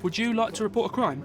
Would you like to report a crime?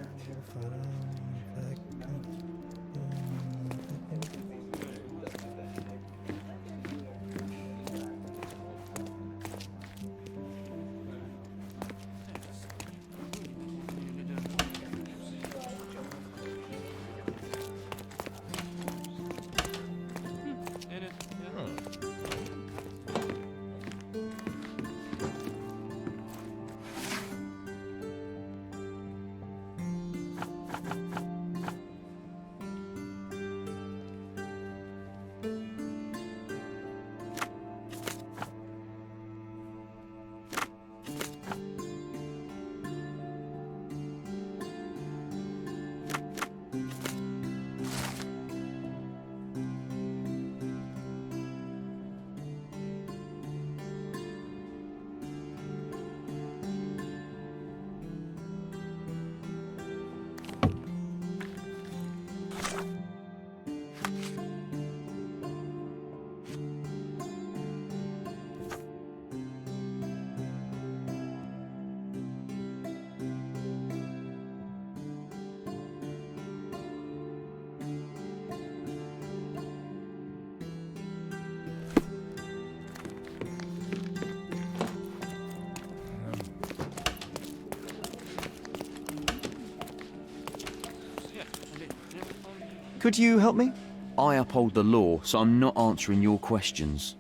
Could you help me? I uphold the law, so I'm not answering your questions.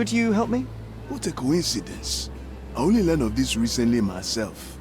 Could you help me? What a coincidence. I only learned of this recently myself.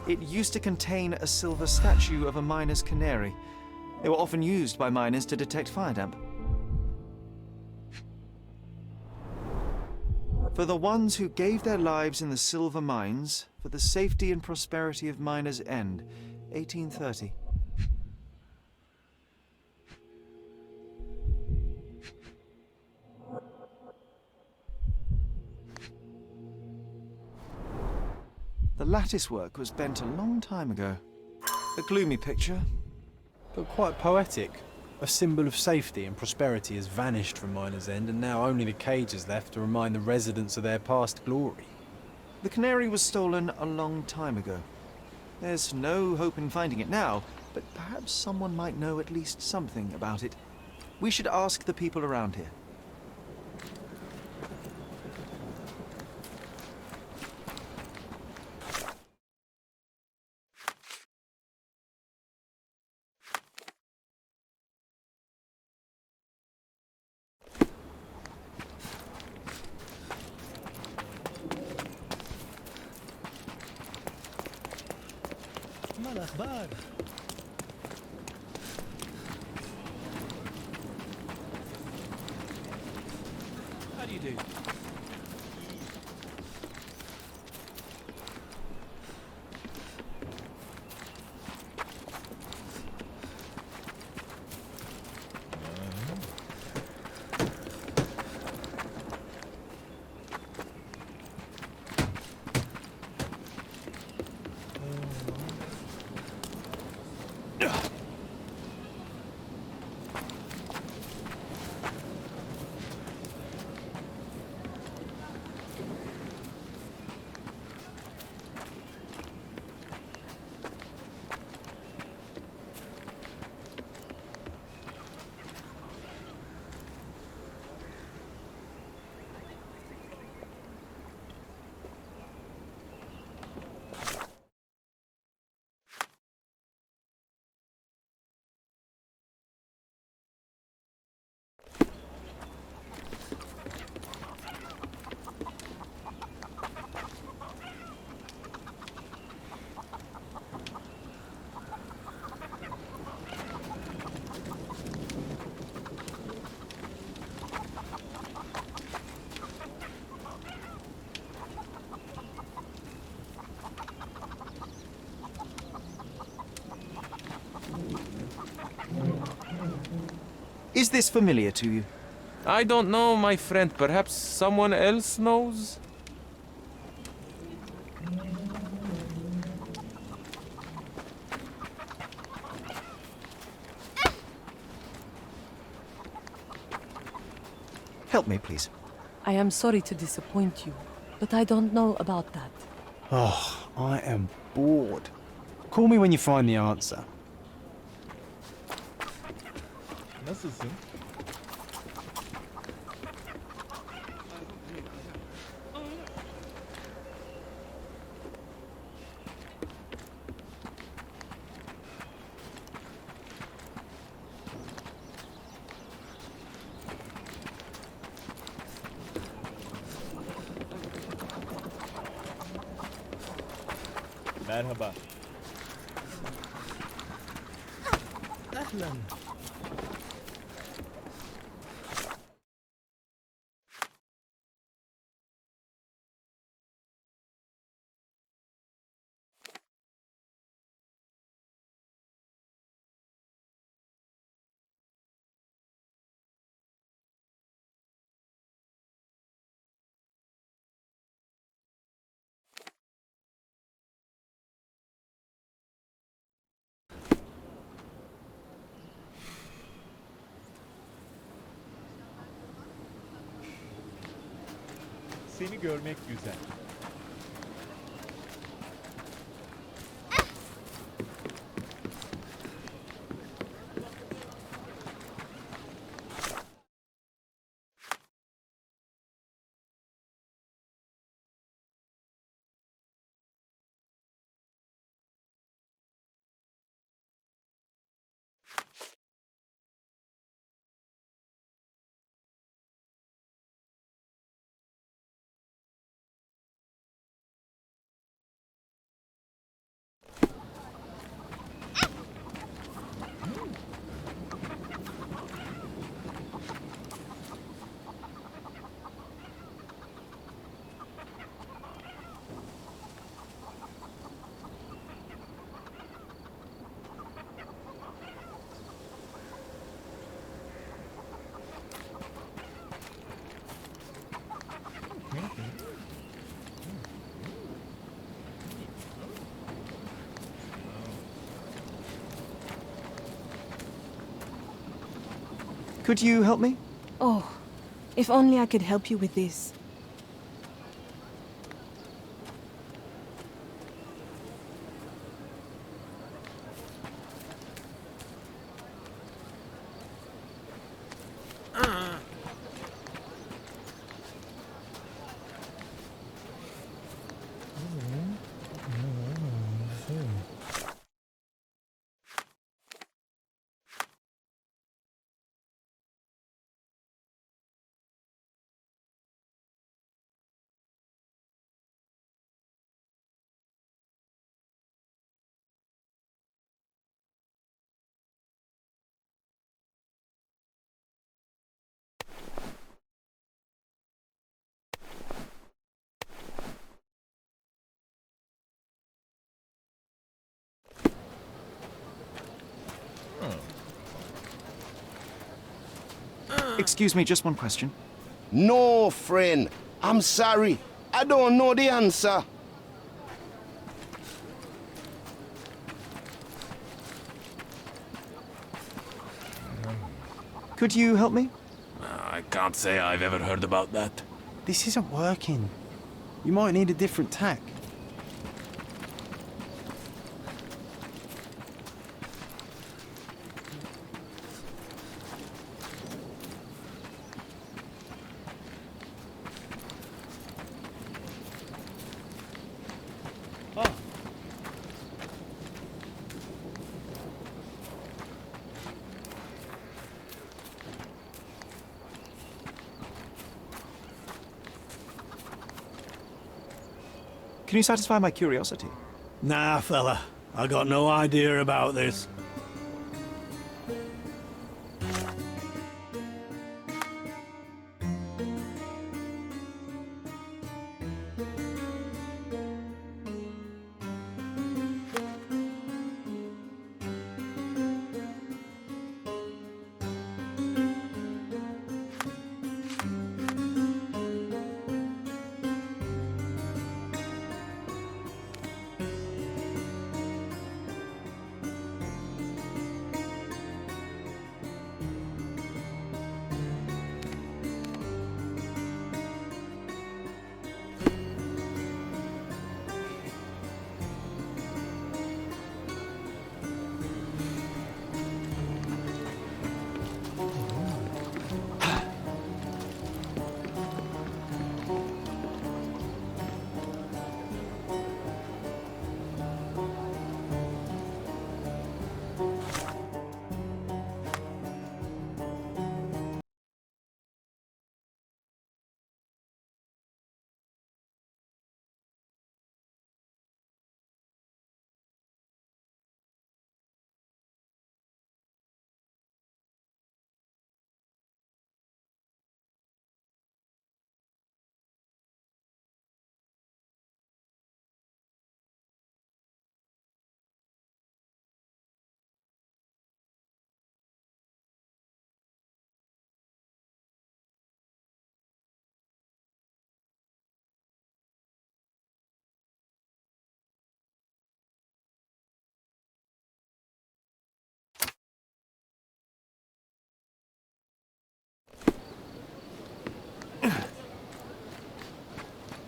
It used to contain a silver statue of a miner's canary. They were often used by miners to detect fire damp. For the ones who gave their lives in the silver mines, for the safety and prosperity of miners' end, 1830. The lattice work was bent a long time ago. A gloomy picture. But quite poetic. A symbol of safety and prosperity has vanished from Miner's End, and now only the cage is left to remind the residents of their past glory. The canary was stolen a long time ago. There's no hope in finding it now, but perhaps someone might know at least something about it. We should ask the people around here. How do you do? Is this familiar to you? I don't know, my friend. Perhaps someone else knows? Help me, please. I am sorry to disappoint you, but I don't know about that. Oh, I am bored. Call me when you find the answer. Nasılsın? Merhaba. Ahlan. Seni görmek güzel. Could you help me? Oh, if only I could help you with this. Excuse me, just one question. No, friend. I'm sorry. I don't know the answer. Could you help me? I can't say I've ever heard about that. This isn't working. You might need a different tack. Can you satisfy my curiosity? Nah, fella. I got no idea about this.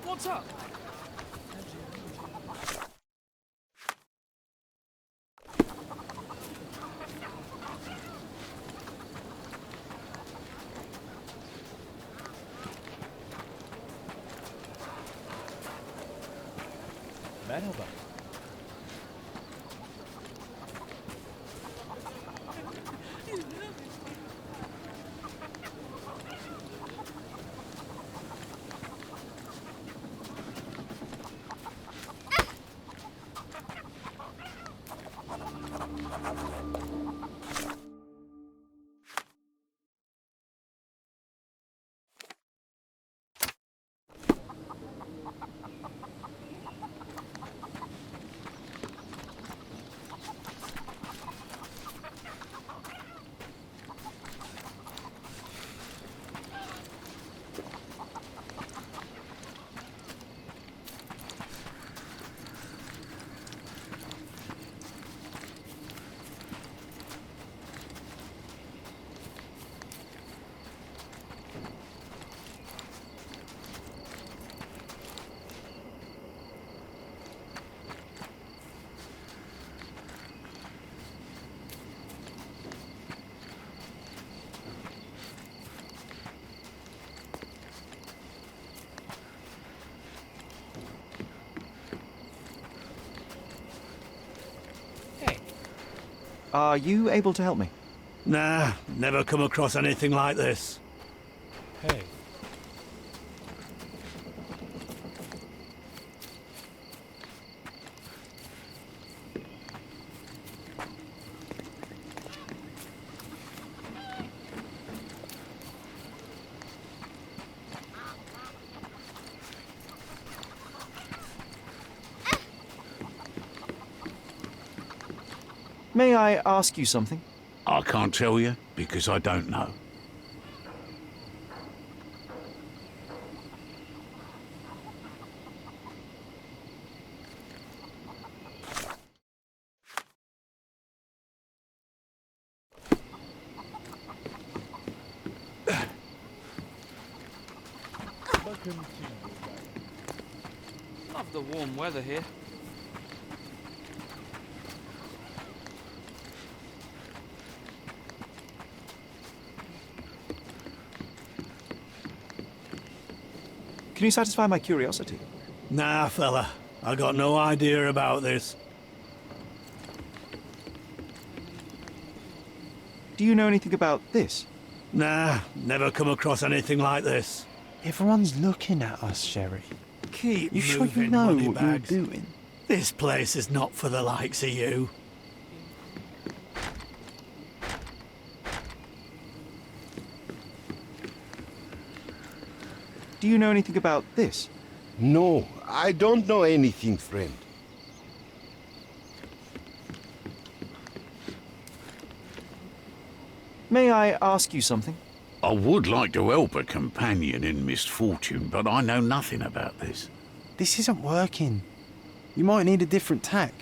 What's up? Merhaba. Are you able to help me? Nah, never come across anything like this. Hey. May I ask you something? I can't tell you because I don't know. Love the warm weather here. Can you satisfy my curiosity? Nah, fella. I got no idea about this. Do you know anything about this? Nah, never come across anything like this. Everyone's looking at us, Sherry. Keep You sure you moving, know what moneybags. you're doing? This place is not for the likes of you. Do you know anything about this? No, I don't know anything, friend. May I ask you something? I would like to help a companion in misfortune, but I know nothing about this. This isn't working. You might need a different tack.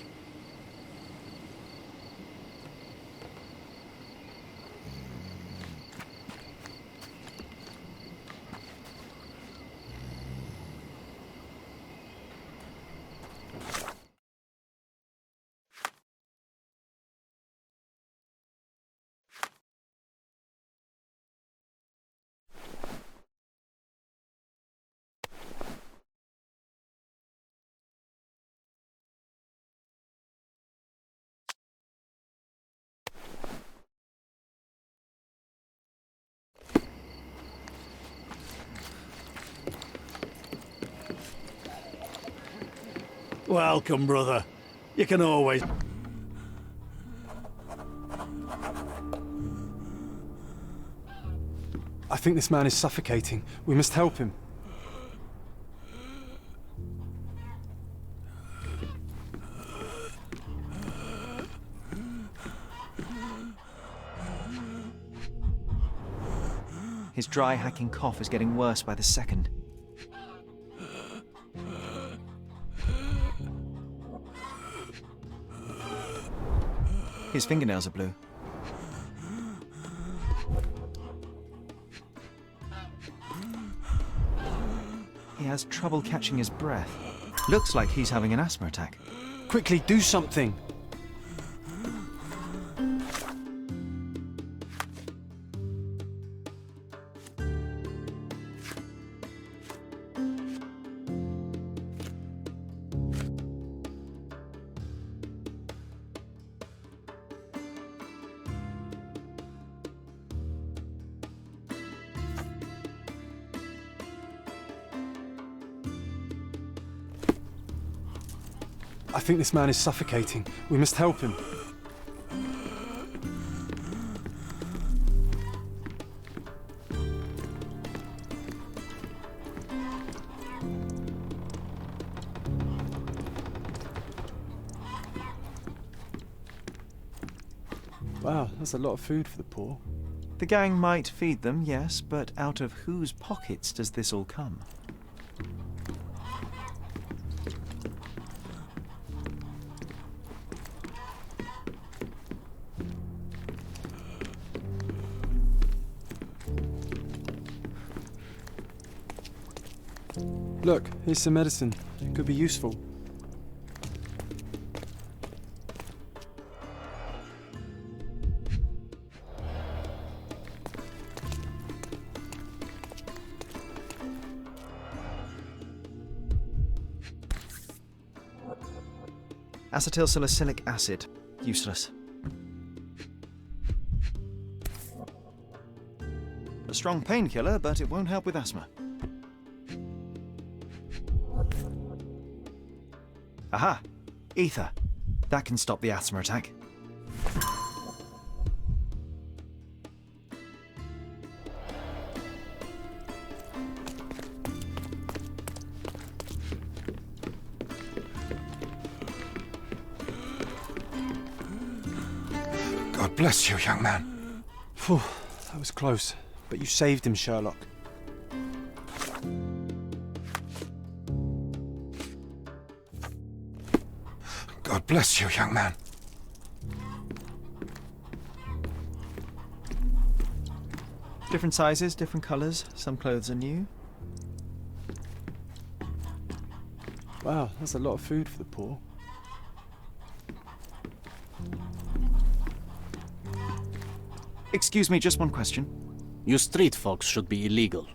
Welcome, brother. You can always... I think this man is suffocating. We must help him. His dry, hacking cough is getting worse by the second. His fingernails are blue. He has trouble catching his breath. Looks like he's having an asthma attack. Quickly, do something! I think this man is suffocating. We must help him. Wow, that's a lot of food for the poor. The gang might feed them, yes, but out of whose pockets does this all come? Look, here's some medicine. It could be useful. Acetylsalicylic acid. Useless. A strong painkiller, but it won't help with asthma. Aha! Ether. That can stop the asthma attack. God God bless you, young man. Phew, that was close, but you saved him, Sherlock. God bless you, young man. Different sizes, different colours. Some clothes are new. Wow, that's a lot of food for the poor. Excuse me, just one question. You street folks should be illegal.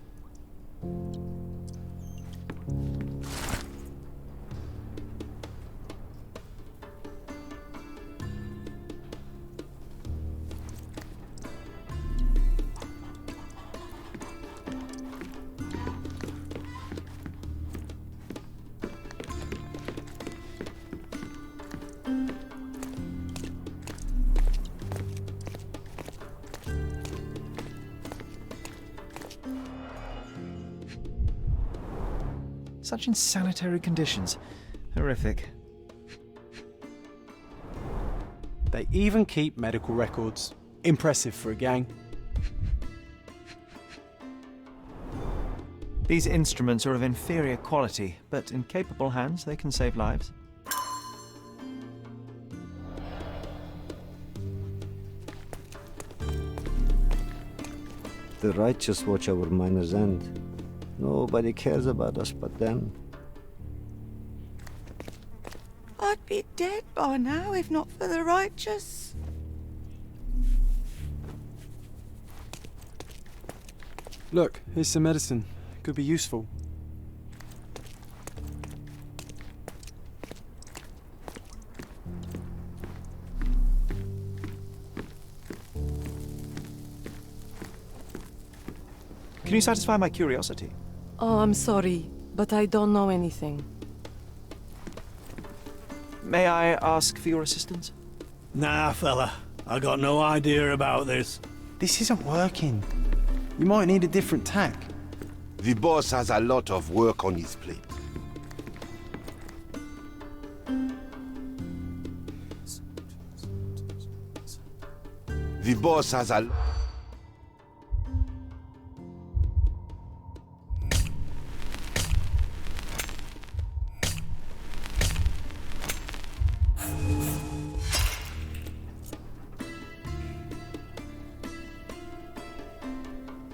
Such insanitary conditions. Horrific. They even keep medical records. Impressive for a gang. These instruments are of inferior quality, but in capable hands they can save lives. The righteous watch our miner's end. Nobody cares about us but them. I'd be dead by now if not for the righteous. Look, here's some medicine. Could be useful. Can you satisfy my curiosity? Oh, I'm sorry, but I don't know anything. May I ask for your assistance? Nah, fella. I got no idea about this. This isn't working. You might need a different tack. The boss has a lot of work on his plate. The boss has a...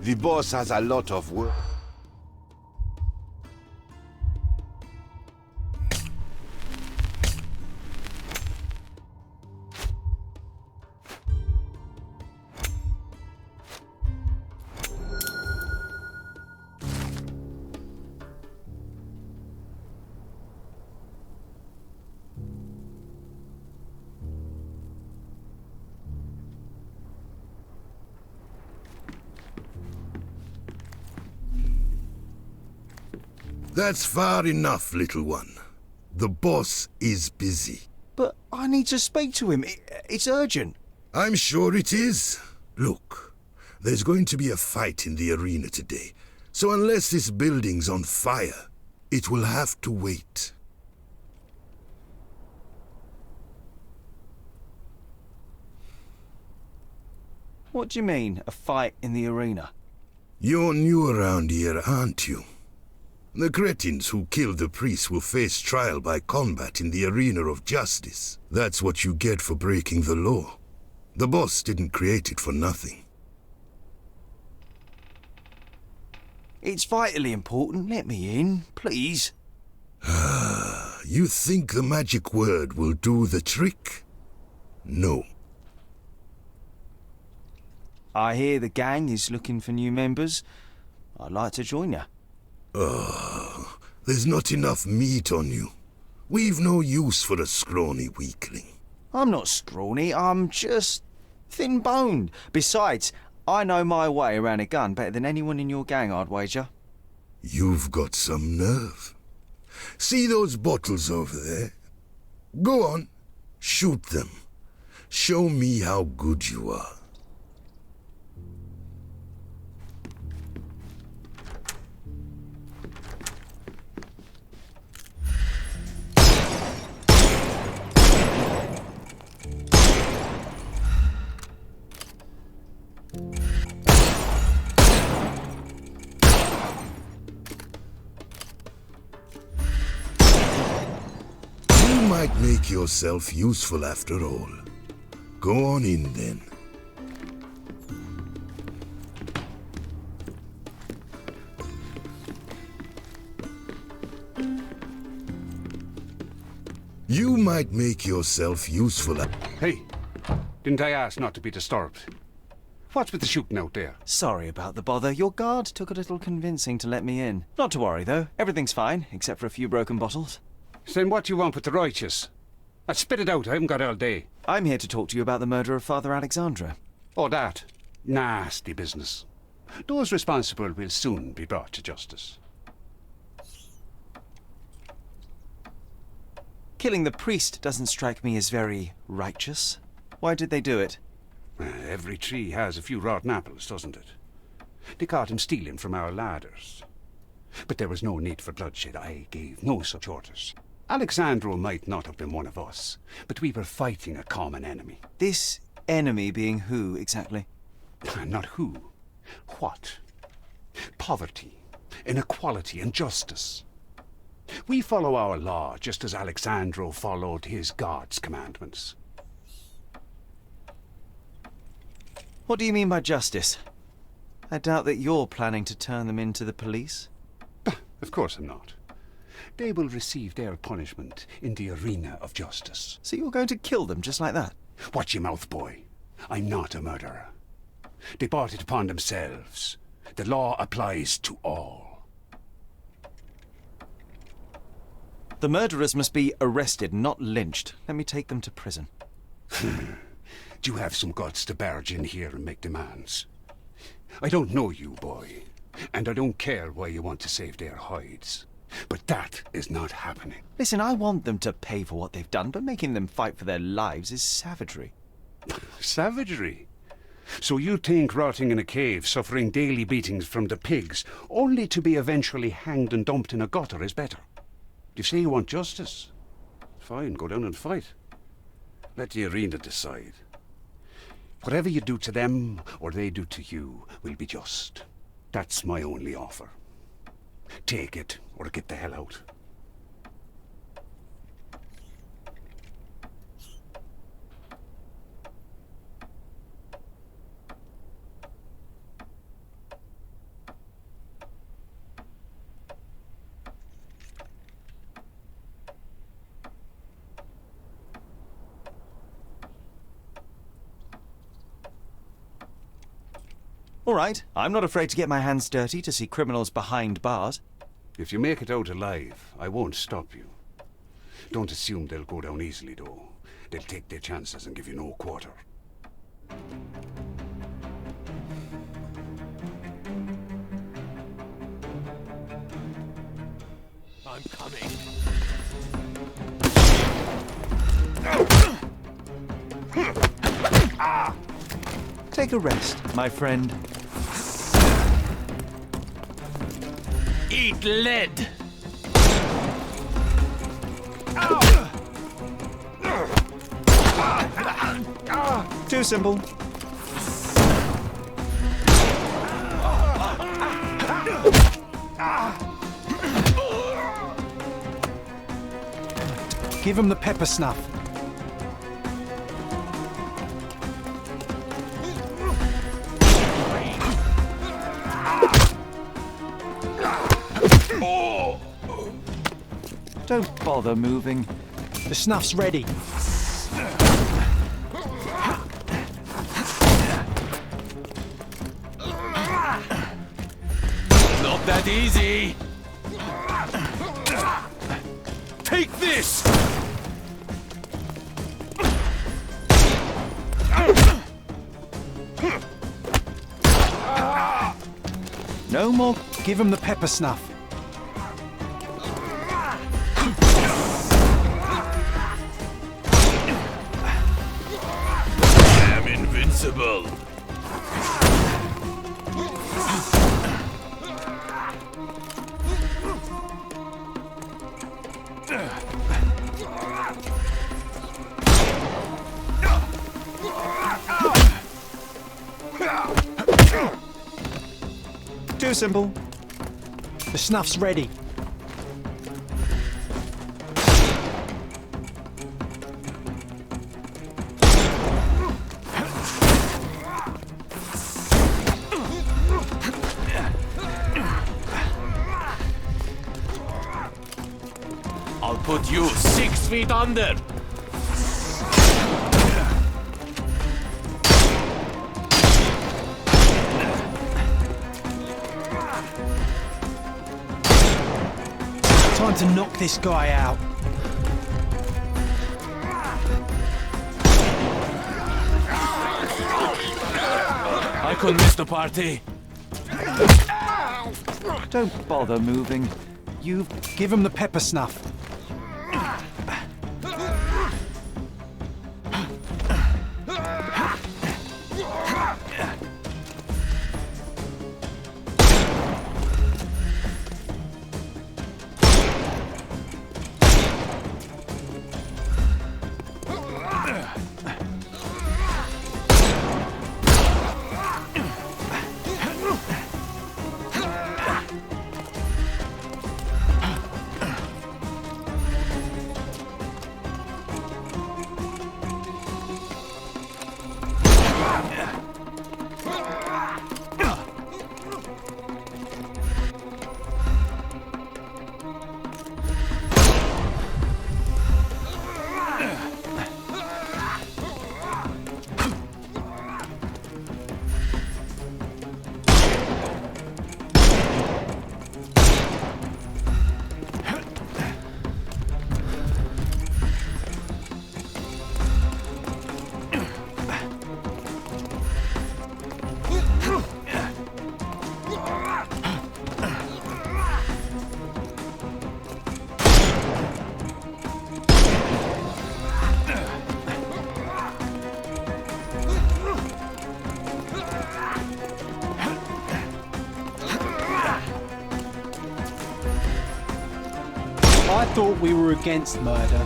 The boss has a lot of work. That's far enough, little one. The boss is busy. But I need to speak to him. It's urgent. I'm sure it is. Look, there's going to be a fight in the arena today. So unless this building's on fire, it will have to wait. What do you mean, a fight in the arena? You're new around here, aren't you? The cretins who killed the priest will face trial by combat in the arena of justice. That's what you get for breaking the law. The boss didn't create it for nothing. It's vitally important. Let me in, please. You think the magic word will do the trick? No. I hear the gang is looking for new members. I'd like to join you. There's not enough meat on you. We've no use for a scrawny weakling. I'm not scrawny, I'm just thin-boned. Besides, I know my way around a gun better than anyone in your gang, I'd wager. You've got some nerve. See those bottles over there? Go on, shoot them. Show me how good you are. might make yourself useful after all. Go on in then. You might make yourself useful. Hey, didn't I ask not to be disturbed? What's with the shooting out there? Sorry about the bother. Your guard took a little convincing to let me in. Not to worry, though. Everything's fine, except for a few broken bottles. Then what do you want with the righteous? Spit it out. I haven't got all day. I'm here to talk to you about the murder of Father Alexandra. Oh, that. Nasty business. Those responsible will soon be brought to justice. Killing the priest doesn't strike me as very righteous. Why did they do it? Every tree has a few rotten apples, doesn't it? They caught him stealing from our ladders. But there was no need for bloodshed. I gave no such orders. Alexandro might not have been one of us, but we were fighting a common enemy. This enemy being who, exactly? Not who. What? Poverty, inequality, and justice. We follow our law just as Alexandro followed his God's commandments. What do you mean by justice? I doubt that you're planning to turn them into the police. Of course I'm not. They will receive their punishment in the arena of justice. So you're going to kill them just like that? Watch your mouth, boy. I'm not a murderer. They brought it upon themselves. The law applies to all. The murderers must be arrested, not lynched. Let me take them to prison. Do you have some guts to barge in here and make demands? I don't know you, boy, and I don't care why you want to save their hides. But that is not happening. Listen, I want them to pay for what they've done, but making them fight for their lives is savagery. Savagery? So you think rotting in a cave, suffering daily beatings from the pigs, only to be eventually hanged and dumped in a gutter is better? You say you want justice? Fine, go down and fight. Let the arena decide. Whatever you do to them, or they do to you, will be just. That's my only offer. Take it, or get the hell out. All right, I'm not afraid to get my hands dirty to see criminals behind bars. If you make it out alive, I won't stop you. Don't assume they'll go down easily, though. They'll take their chances and give you no quarter. I'm coming. Take a rest, my friend. Eat lead! Too simple. Give him the pepper snuff. Don't bother moving. The snuff's ready. Not that easy! Take this! No more. Give him the pepper snuff. I'm invincible! Too simple. The snuff's ready. put you 6 feet under! Time to knock this guy out. I could miss the party. Don't bother moving. You've... Give him the pepper snuff. I thought we were against murder.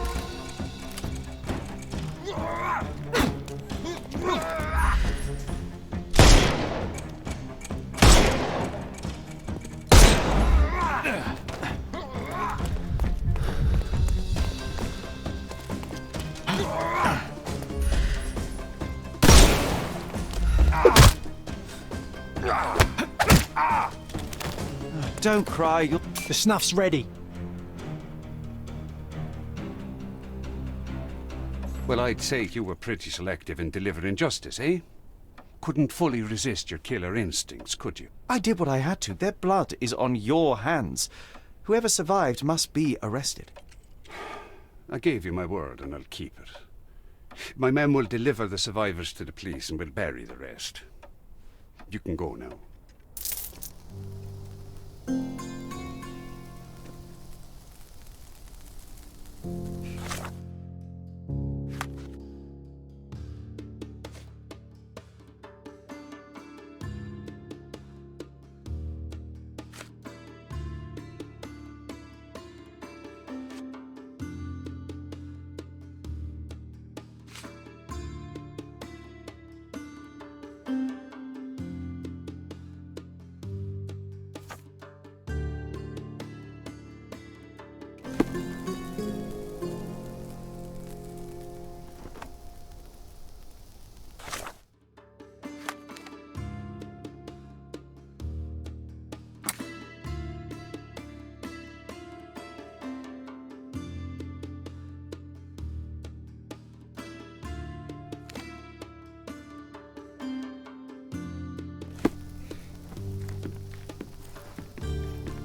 Don't cry, you'll... The snuff's ready. Well, I'd say you were pretty selective in delivering justice, eh? Couldn't fully resist your killer instincts, could you? I did what I had to. Their blood is on your hands. Whoever survived must be arrested. I gave you my word, and I'll keep it. My men will deliver the survivors to the police and will bury the rest. You can go now.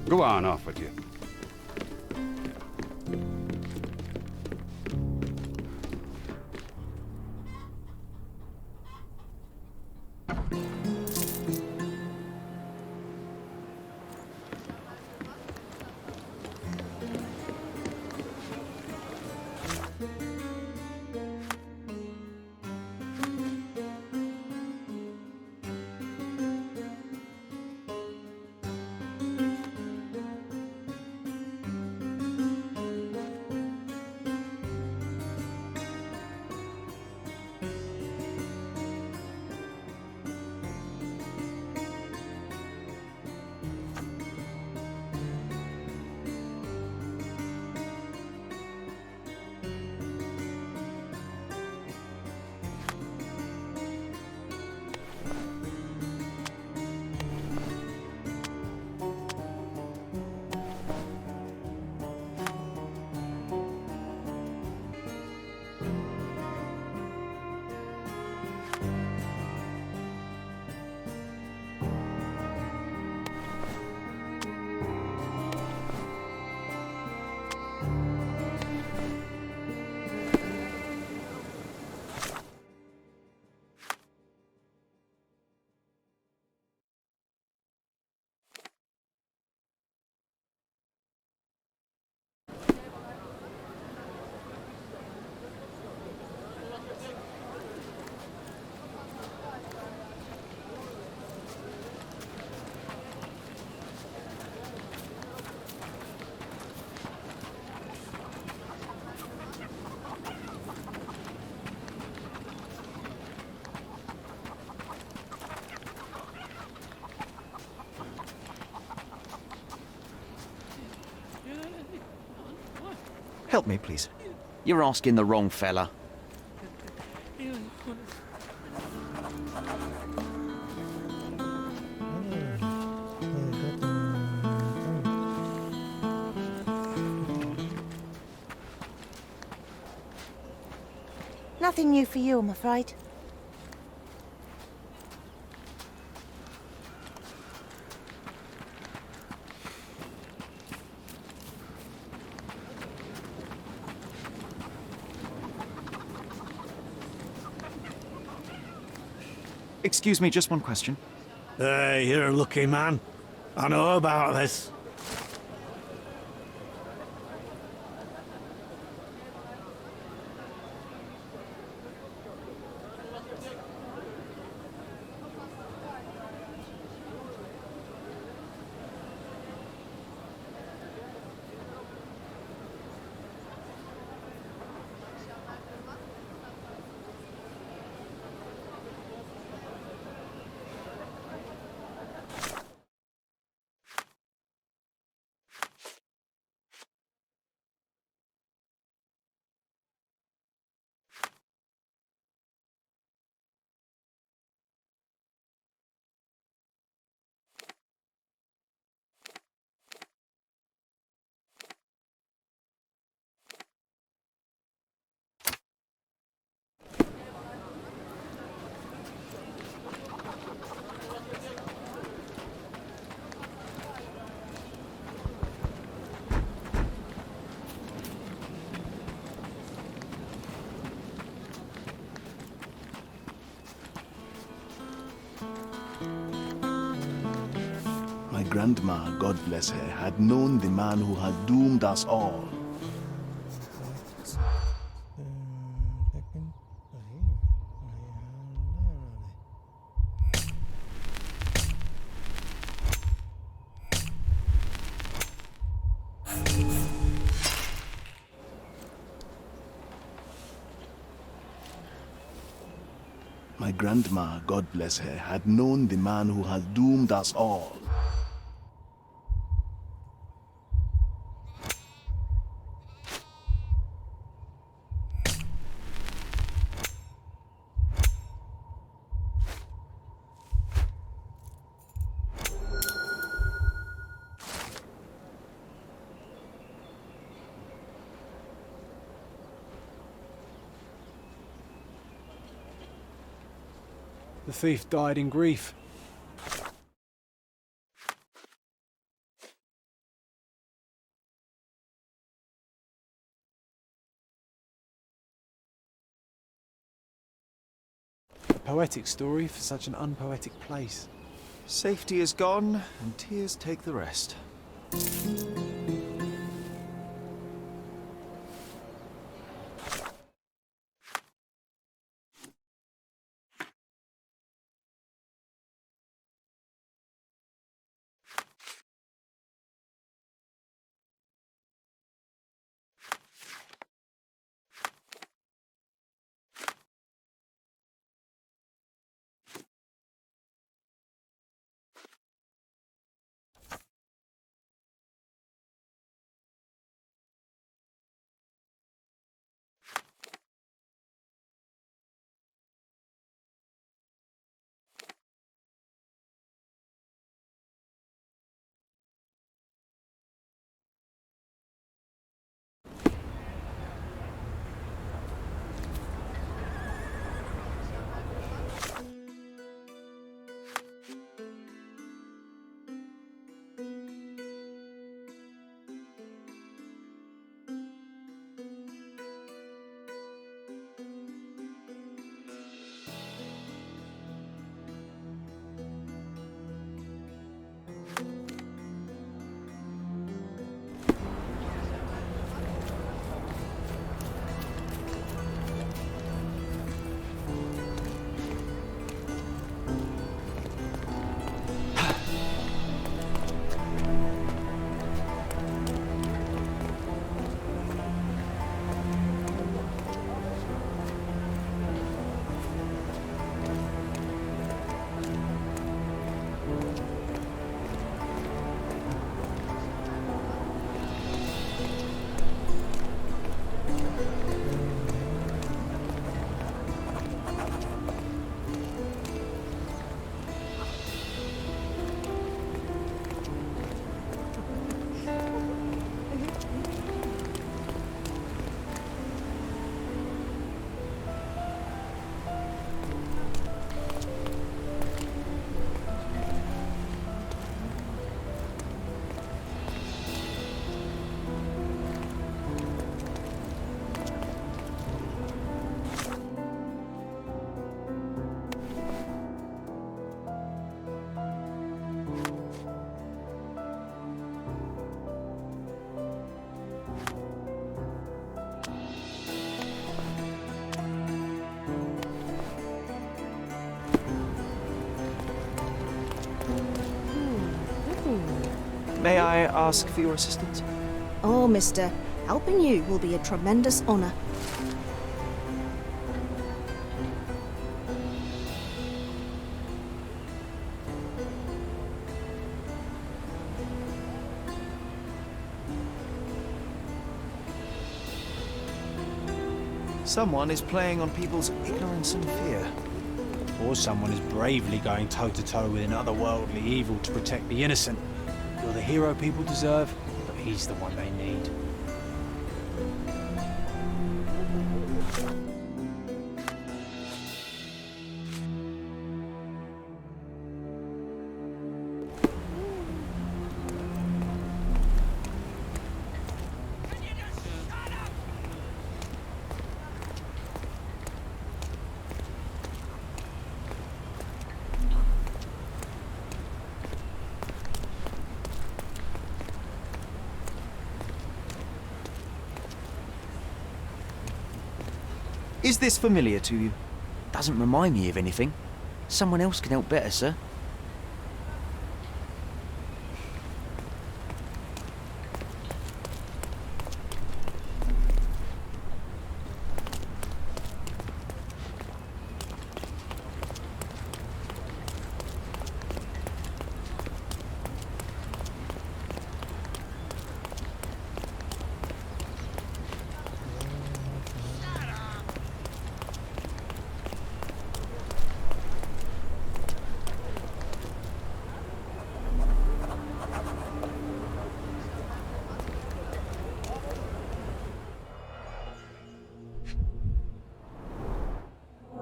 Go on, off with you. Help me, please. You're asking the wrong fella. Nothing new for you, I'm afraid. Excuse me, just one question. Hey, you're a lucky man. I know about this. My grandma, God bless her, had known the man who had doomed us all. My grandma, God bless her, had known the man who had doomed us all. The thief died in grief. A poetic story for such an unpoetic place. Safety is gone, and tears take the rest. May I ask for your assistance? Oh, mister, helping you will be a tremendous honor. Someone is playing on people's ignorance and fear. Or someone is bravely going toe-to-toe with an otherworldly evil to protect the innocent. You're the hero people deserve, but he's the one they need. Is this familiar to you? Doesn't remind me of anything. Someone else can help better, sir.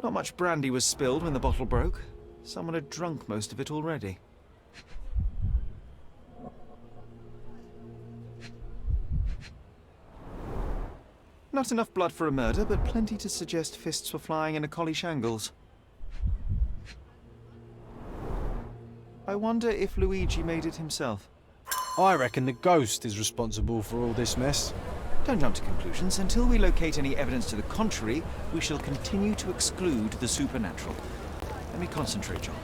Not much brandy was spilled when the bottle broke. Someone had drunk most of it already. Not enough blood for a murder, but plenty to suggest fists were flying in a collie shangles. I wonder if Luigi made it himself. I reckon the ghost is responsible for all this mess. Don't jump to conclusions. Until we locate any evidence to the contrary, we shall continue to exclude the supernatural. Let me concentrate, John.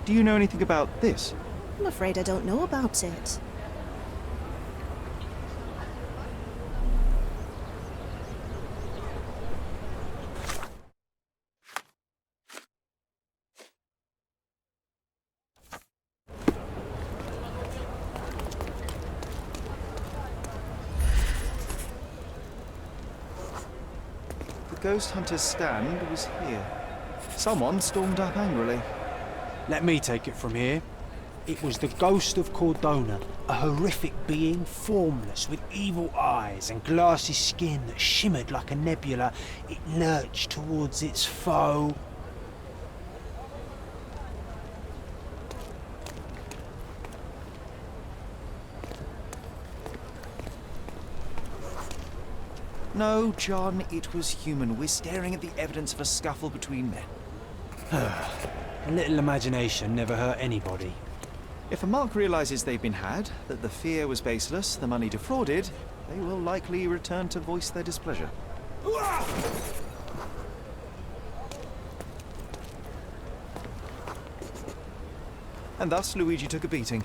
Do you know anything about this? I'm afraid I don't know about it. The ghost hunter's stand was here. Someone stormed up angrily. Let me take it from here. It was the ghost of Cordona, a horrific being, formless, with evil eyes and glassy skin that shimmered like a nebula. It lurched towards its foe. No, John, it was human. We're staring at the evidence of a scuffle between men. A little imagination never hurt anybody. If a mark realizes they've been had, that the fear was baseless, the money defrauded, they will likely return to voice their displeasure. And thus Luigi took a beating.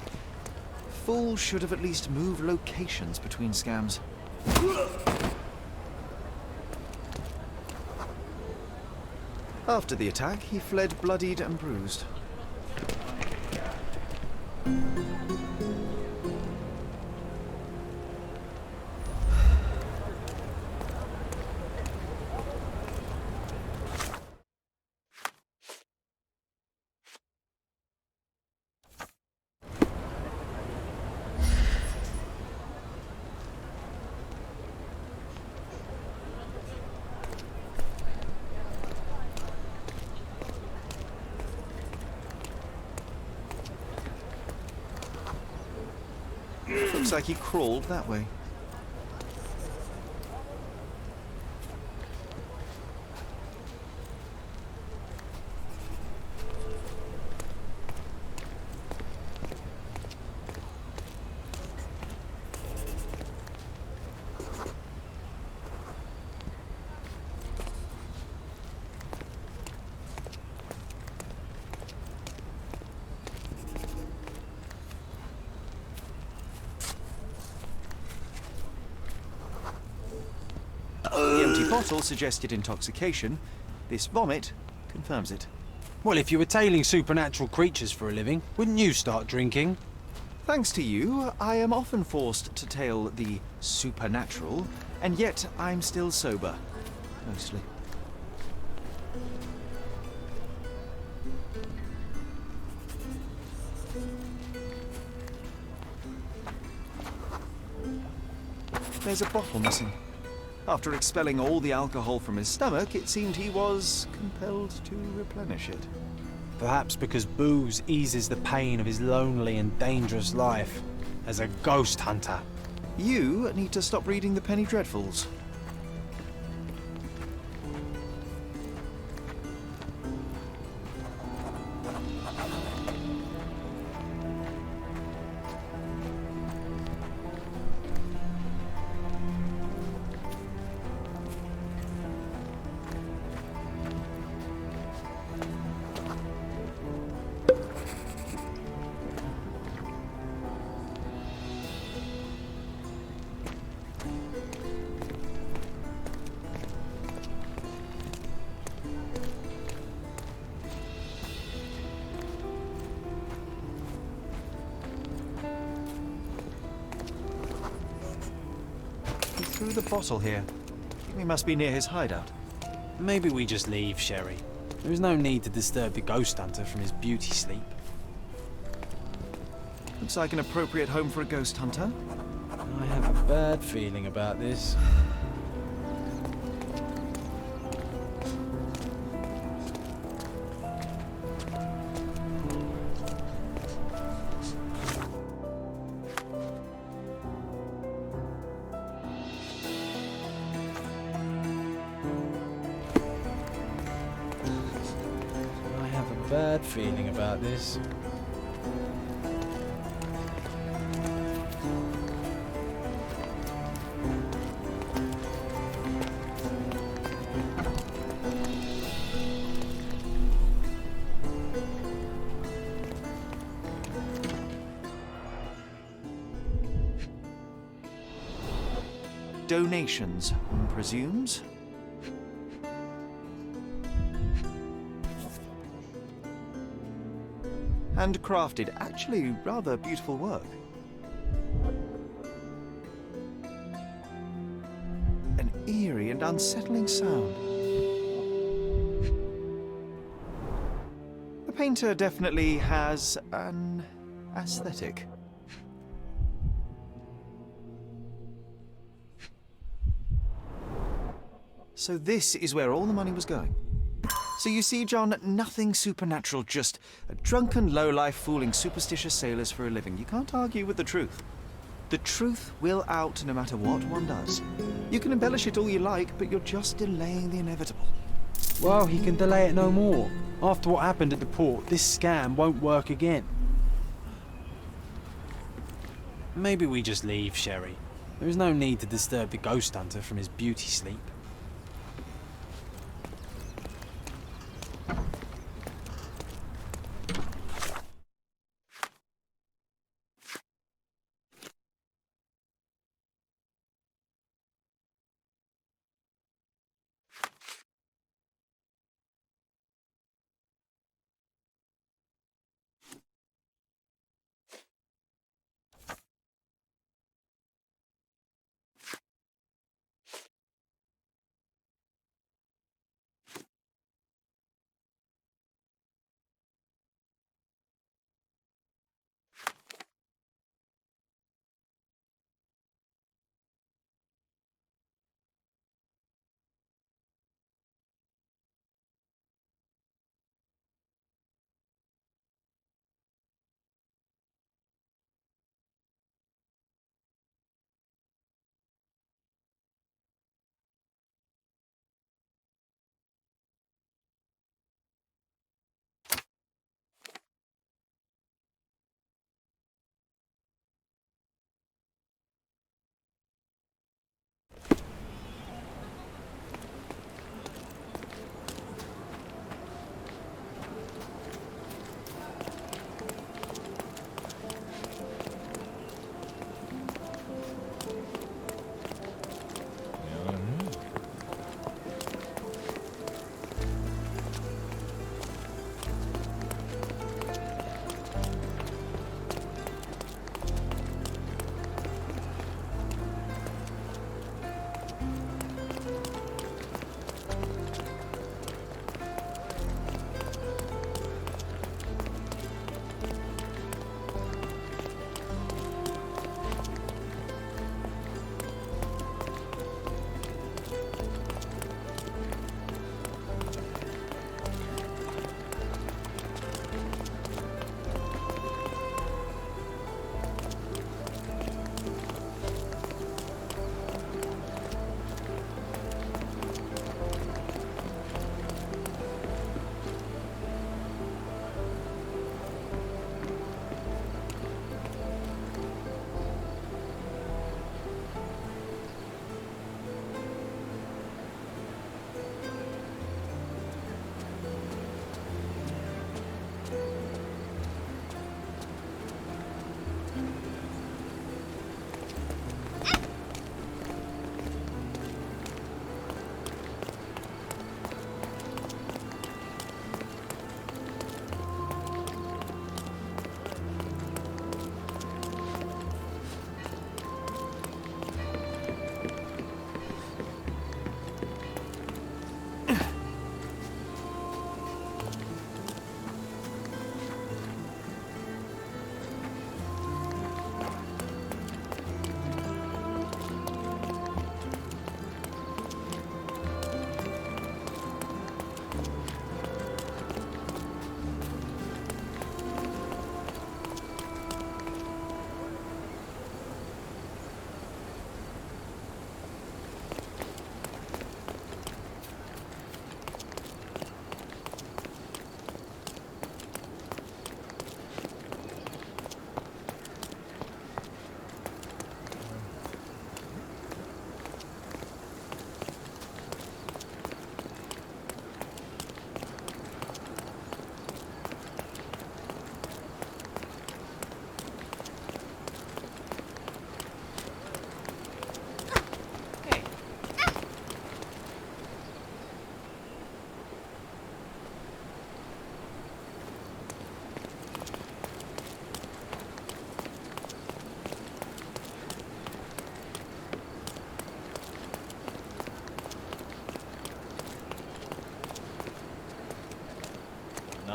Fools should have at least moved locations between scams. After the attack, he fled bloodied and bruised. Looks like he crawled that way. bottle suggested intoxication. This vomit confirms it. Well, if you were tailing supernatural creatures for a living, wouldn't you start drinking? Thanks to you, I am often forced to tail the supernatural, and yet I'm still sober. Mostly. There's a bottle missing. After expelling all the alcohol from his stomach, it seemed he was compelled to replenish it. Perhaps because booze eases the pain of his lonely and dangerous life as a ghost hunter. You need to stop reading the Penny Dreadfuls. Threw the bottle here. We must be near his hideout. Maybe we just leave, Sherry. There is no need to disturb the ghost hunter from his beauty sleep. Looks like an appropriate home for a ghost hunter. I have a bad feeling about this. Bad feeling about this. Donations, one presumes. Handcrafted, actually rather beautiful work. An eerie and unsettling sound. The painter definitely has an aesthetic. So this is where all the money was going. So you see, John, nothing supernatural, just a drunken lowlife fooling superstitious sailors for a living. You can't argue with the truth. The truth will out no matter what one does. You can embellish it all you like, but you're just delaying the inevitable. Well, he can delay it no more. After what happened at the port, this scam won't work again. Maybe we just leave, Sherry. There is no need to disturb the ghost hunter from his beauty sleep.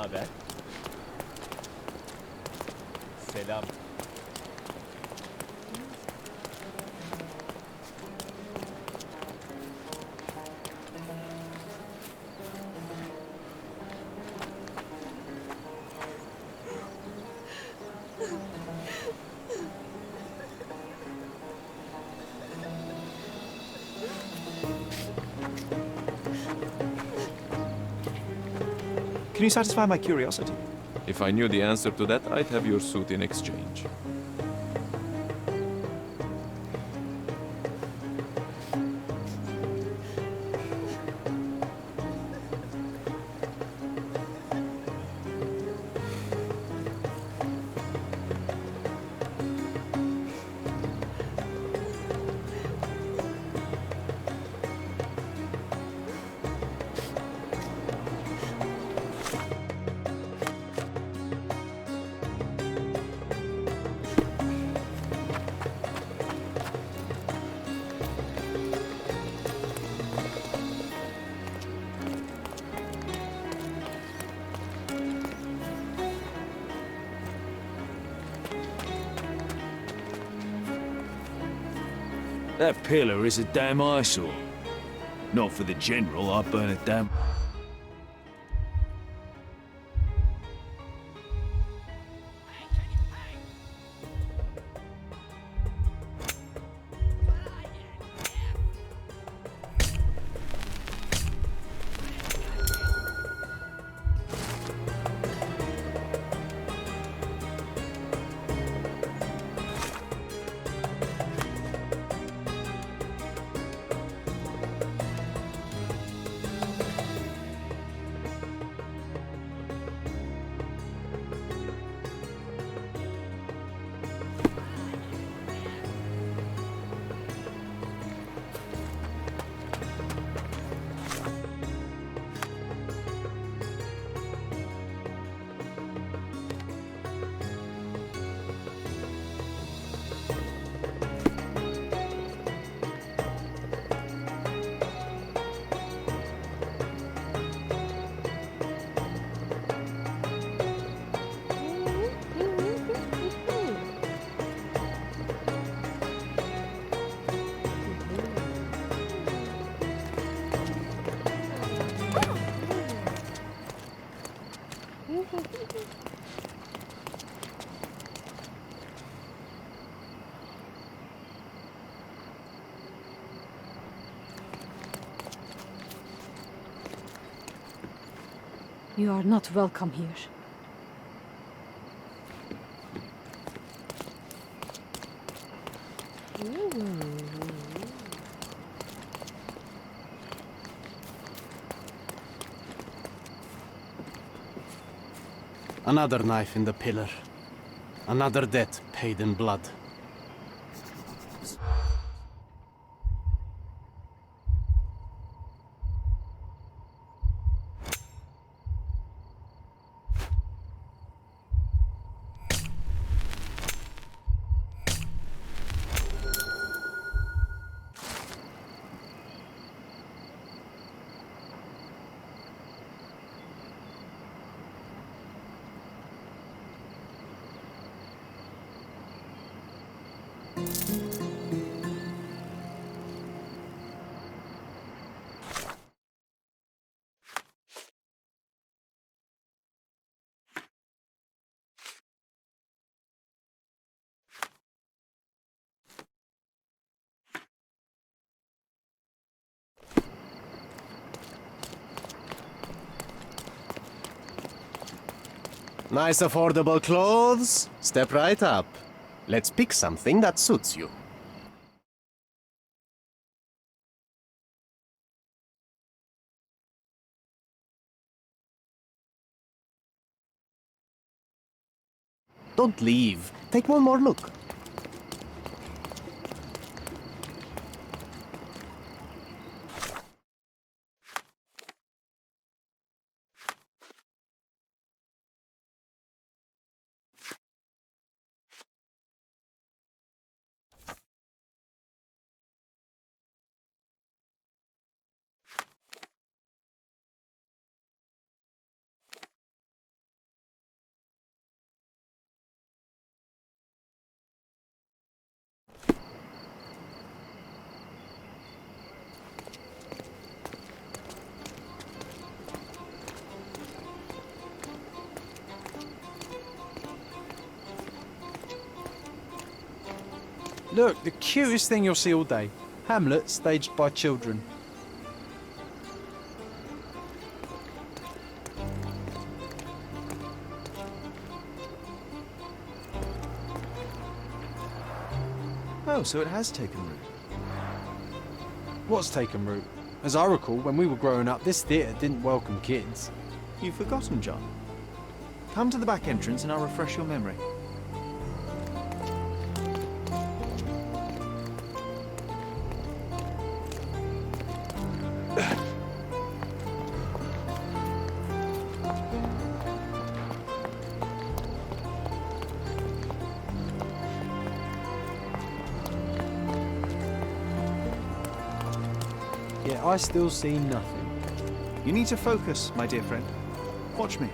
haber? Selam. Can you satisfy my curiosity? If I knew the answer to that, I'd have your suit in exchange. That pillar is a damn eyesore. Not for the general, I'd burn it down. You are not welcome here. Another knife in the pillar. Another debt paid in blood. Nice affordable clothes? Step right up. Let's pick something that suits you. Don't leave. Take one more look. Look, the cutest thing you'll see all day. Hamlet staged by children. Oh, so it has taken root. What's taken root? As I recall, when we were growing up, this theatre didn't welcome kids. You've forgotten, John. Come to the back entrance and I'll refresh your memory. Yet I still see nothing. You need to focus, my dear friend. Watch me.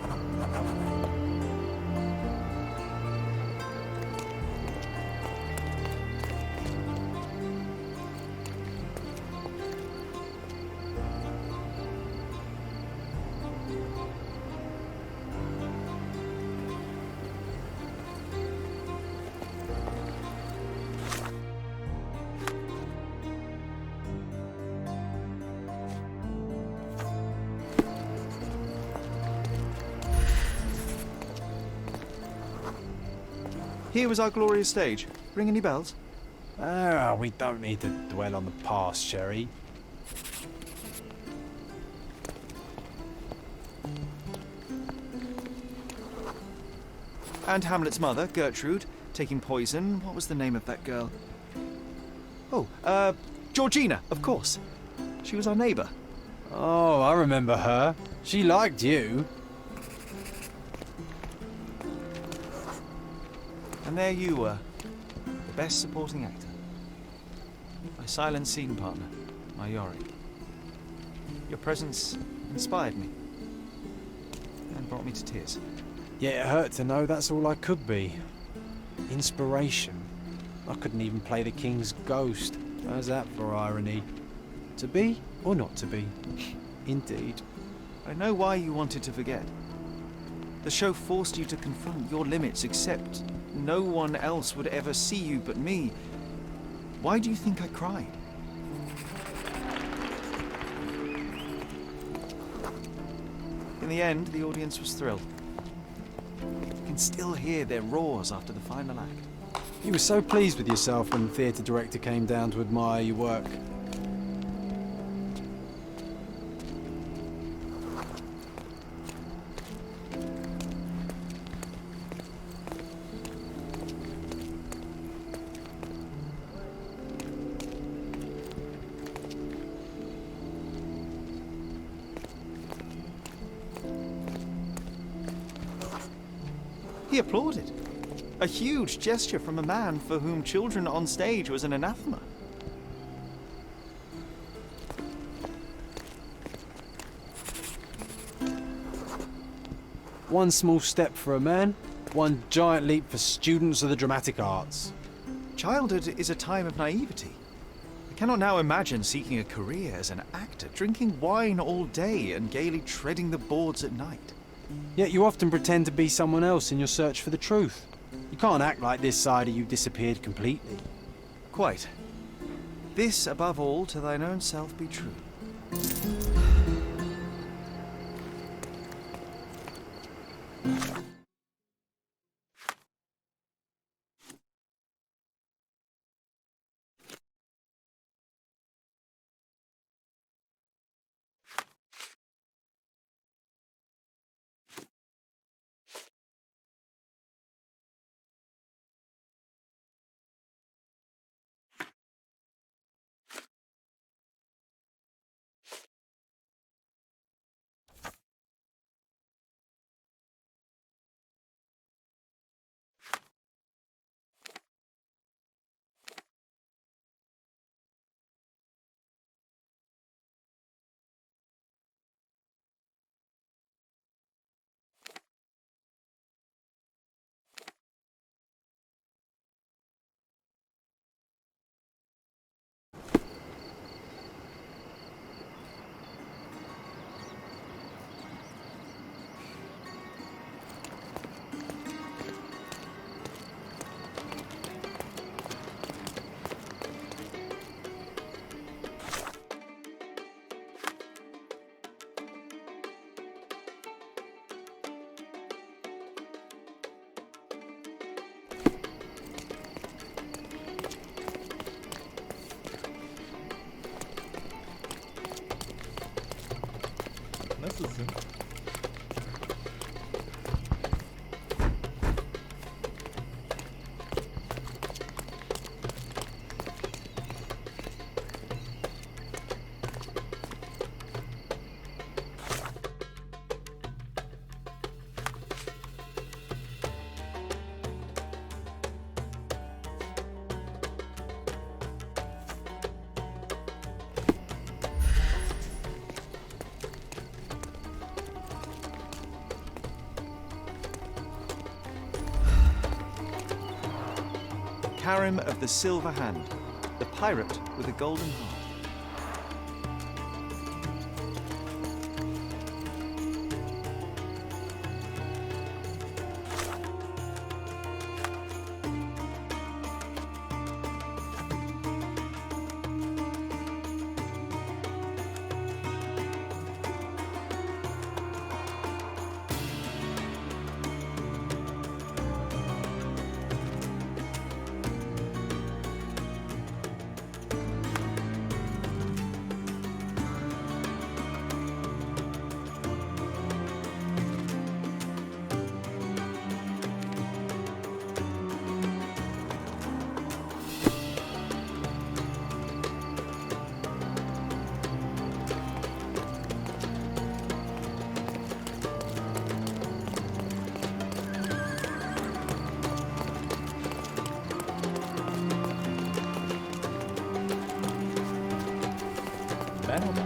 Here was our glorious stage. Ring any bells? Ah, we don't need to dwell on the past, Sherry. And Hamlet's mother, Gertrude, taking poison. What was the name of that girl? Oh, Georgina, of course. She was our neighbour. Oh, I remember her. She liked you. And there you were, the best supporting actor. My silent scene partner, my Yorick. Your presence inspired me and brought me to tears. Yeah, it hurt to know that's all I could be. Inspiration. I couldn't even play the king's ghost. How's that for irony? To be or not to be? Indeed. I know why you wanted to forget. The show forced you to confront your limits, except no one else would ever see you but me. Why do you think I cried? In the end, the audience was thrilled. You can still hear their roars after the final act. You were so pleased with yourself when the theatre director came down to admire your work. He applauded. A huge gesture from a man for whom children on stage was an anathema. One small step for a man, one giant leap for students of the dramatic arts. Childhood is a time of naivety. I cannot now imagine seeking a career as an actor, drinking wine all day and gaily treading the boards at night. Yet you often pretend to be someone else in your search for the truth. You can't act like this side of you disappeared completely. Quite. This, above all, to thine own self be true. harem of the Silver Hand, the pirate with a golden heart. Merhaba.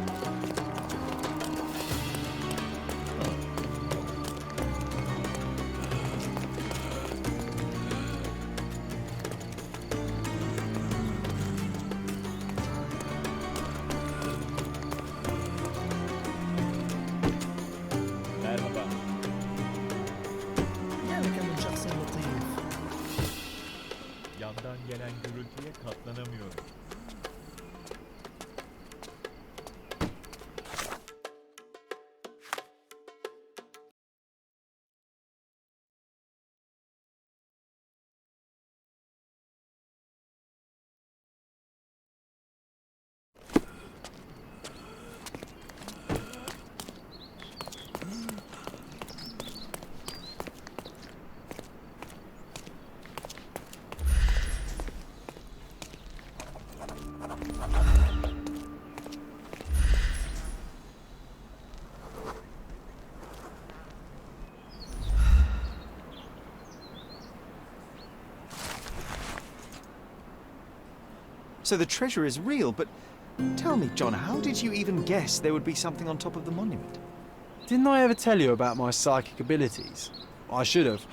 Merhaba. Gel bakalım şahsen Latif. Yandan gelen gürültüye katlanamıyorum. So the treasure is real, but tell me, John, how did you even guess there would be something on top of the monument? Didn't I ever tell you about my psychic abilities? I should have.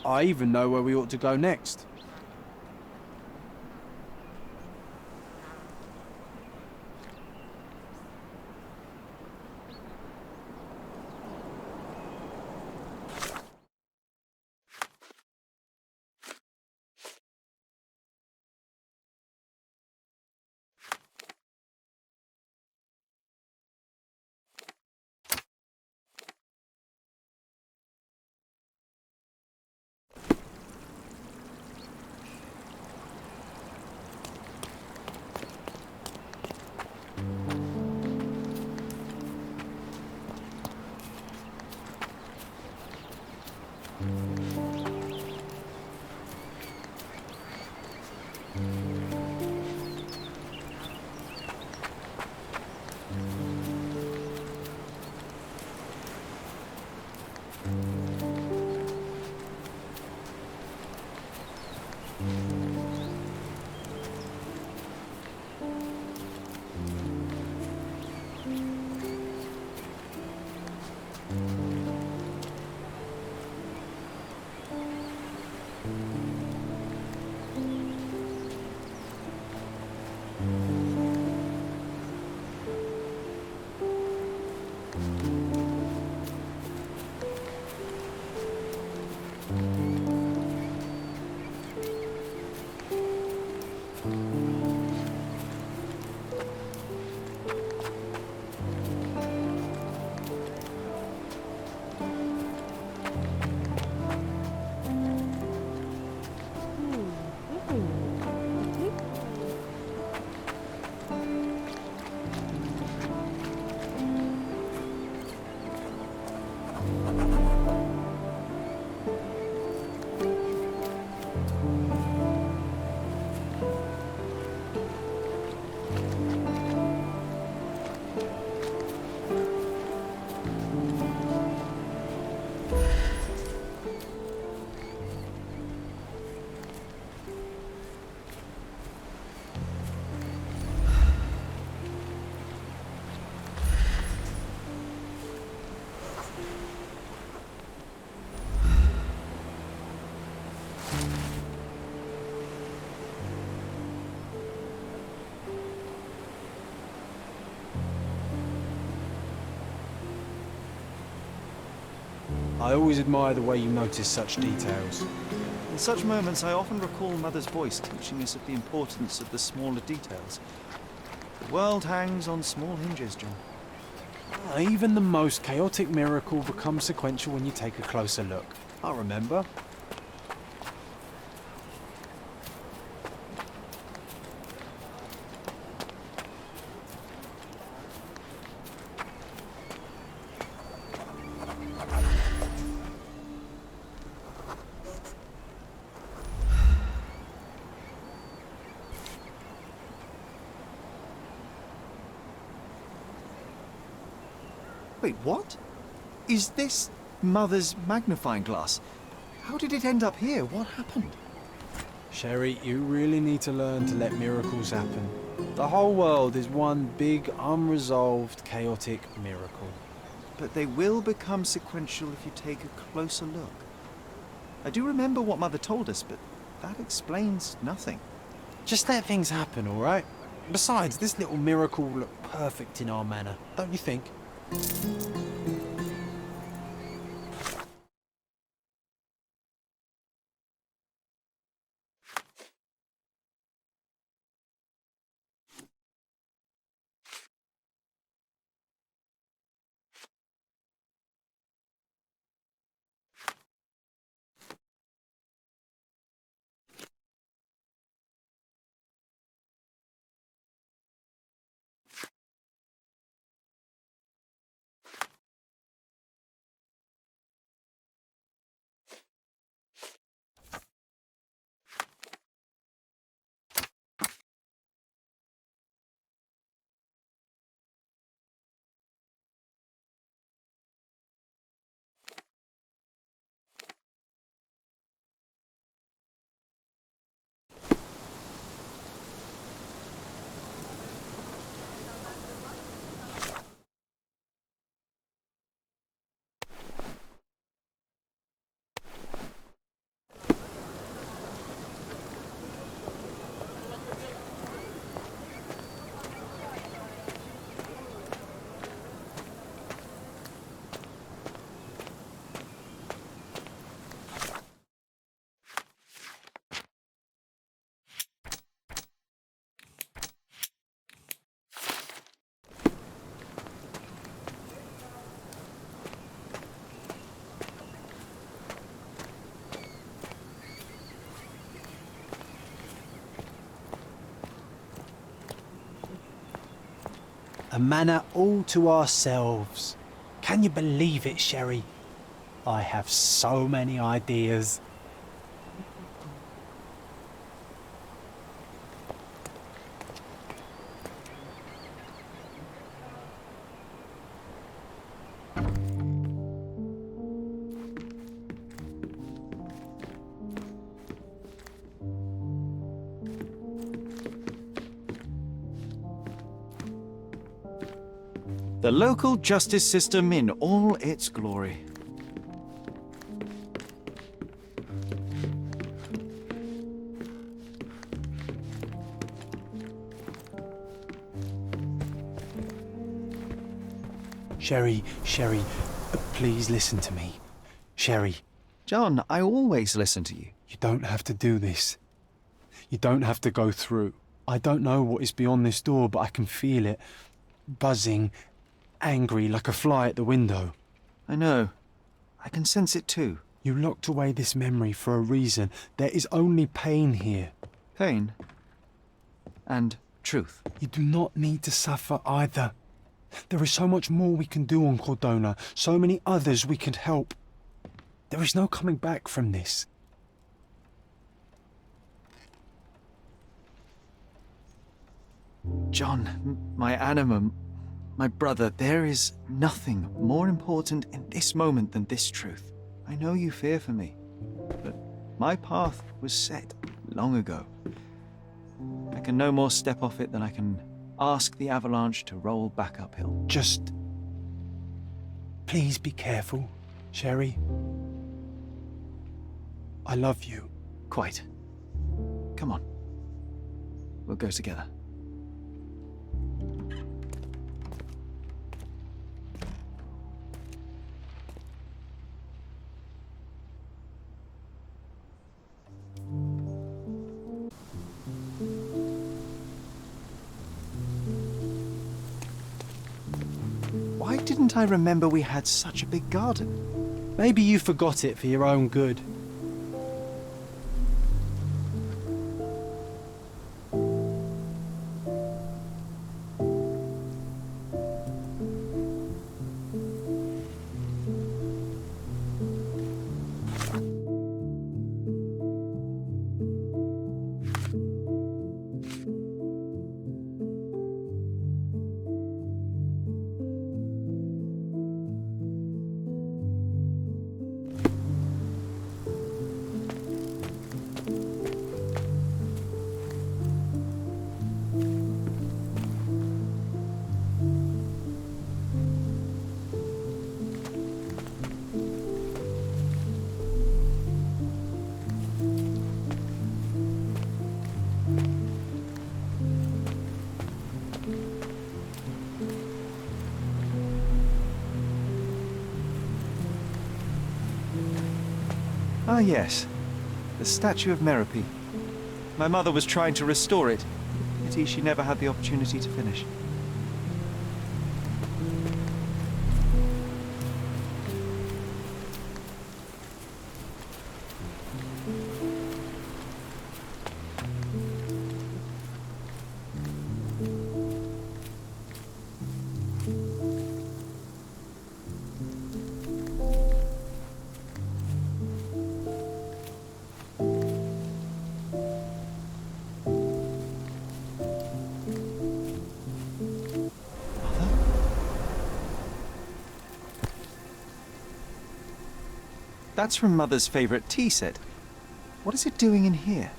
I even know where we ought to go next. I always admire the way you notice such details. In such moments, I often recall Mother's voice teaching us of the importance of the smaller details. The world hangs on small hinges, John. Even the most chaotic miracle becomes sequential when you take a closer look. I remember. Wait, what? Is this Mother's magnifying glass? How did it end up here? What happened? Sherry, you really need to learn to let miracles happen. The whole world is one big, unresolved, chaotic miracle. But they will become sequential if you take a closer look. I do remember what Mother told us, but that explains nothing. Just let things happen, all right? Besides, this little miracle will look perfect in our manner, don't you think? A manor all to ourselves. Can you believe it, Sherry? I have so many ideas. The local justice system in all its glory. Sherry, please listen to me. Sherry. John, I always listen to you. You don't have to do this. You don't have to go through. I don't know what is beyond this door, but I can feel it. Buzzing, angry like a fly at the window. I know. I can sense it too. You locked away this memory for a reason. There is only pain here. Pain? And truth. You do not need to suffer either. There is so much more we can do on Cordona, so many others we can help. There is no coming back from this. John, my animum, my brother, there is nothing more important in this moment than this truth. I know you fear for me, but my path was set long ago. I can no more step off it than I can ask the avalanche to roll back uphill. Just please be careful, Sherry. I love you. Quite. Come on. We'll go together. can't I remember we had such a big garden? Maybe you forgot it for your own good. Ah, yes. The statue of Merope. My mother was trying to restore it. Pity she never had the opportunity to finish. That's from Mother's favourite tea set. What is it doing in here?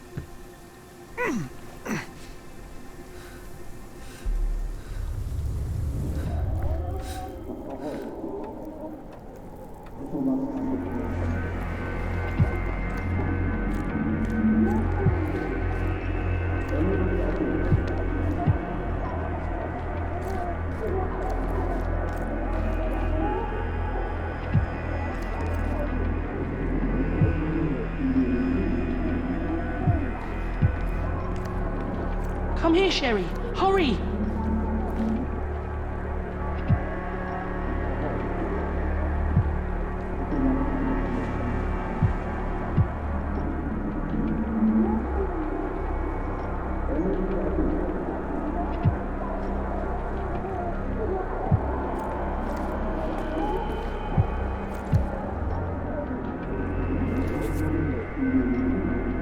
Come here, Sherry. Hurry!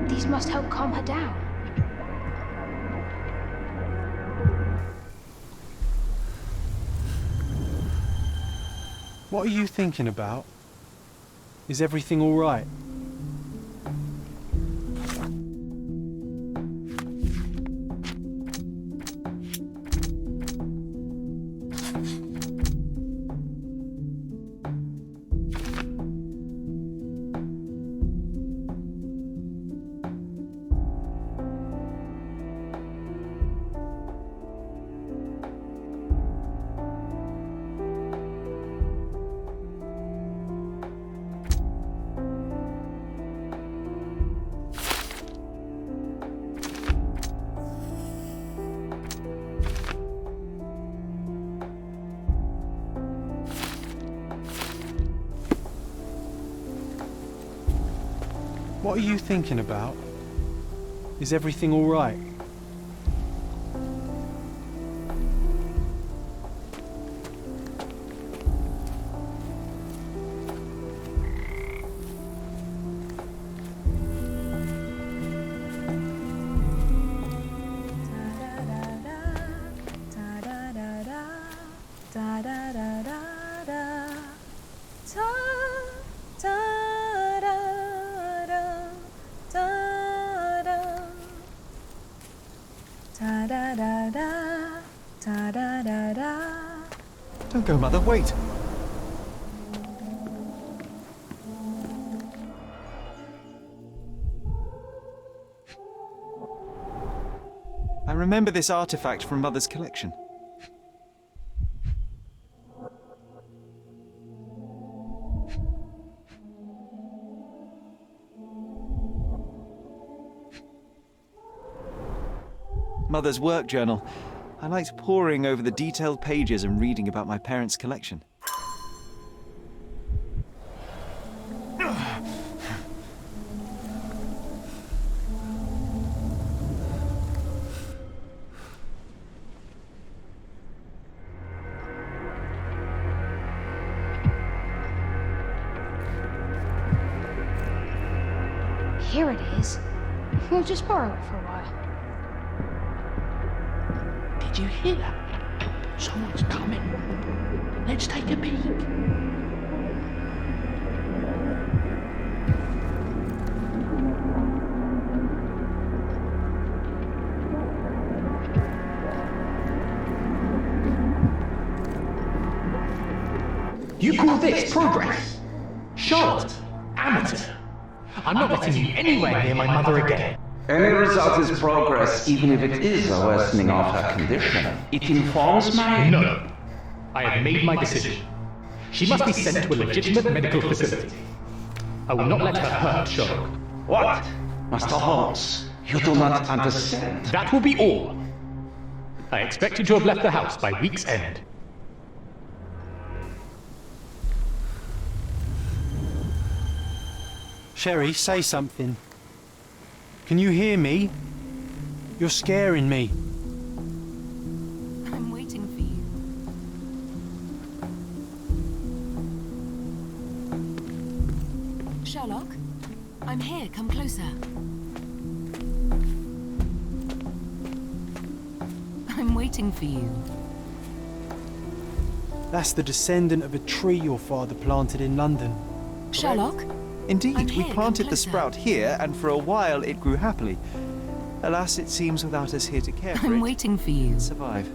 These must help calm her down. What are you thinking about? Is everything all right? What are you thinking about? Is everything all right? Don't go, Mother, wait! I remember this artifact from Mother's collection. Mother's work journal. I liked poring over the detailed pages and reading about my parents' collection. Here it is. We'll just borrow it for a while. Did you hear that? Someone's coming. Let's take a peek. You call this progress? Charlotte, amateur. I'm not letting you anywhere near my mother again. Any result is progress, even if it is a worsening of her condition. It informs my... No. I have made my decision. She must be sent to a legitimate medical facility. I will not let her hurt Sherlock. What? Master Holmes, you do not understand. That will be all. I expect you to have left the house by week's end. Sherry, say something. Can you hear me? You're scaring me. I'm waiting for you. Sherlock, I'm here. Come closer. I'm waiting for you. That's the descendant of a tree your father planted in London. Sherlock? Indeed, we here, planted come the closer. sprout here, and for a while it grew happily. Alas, it seems without us here to care for it, I'm waiting for you. survive.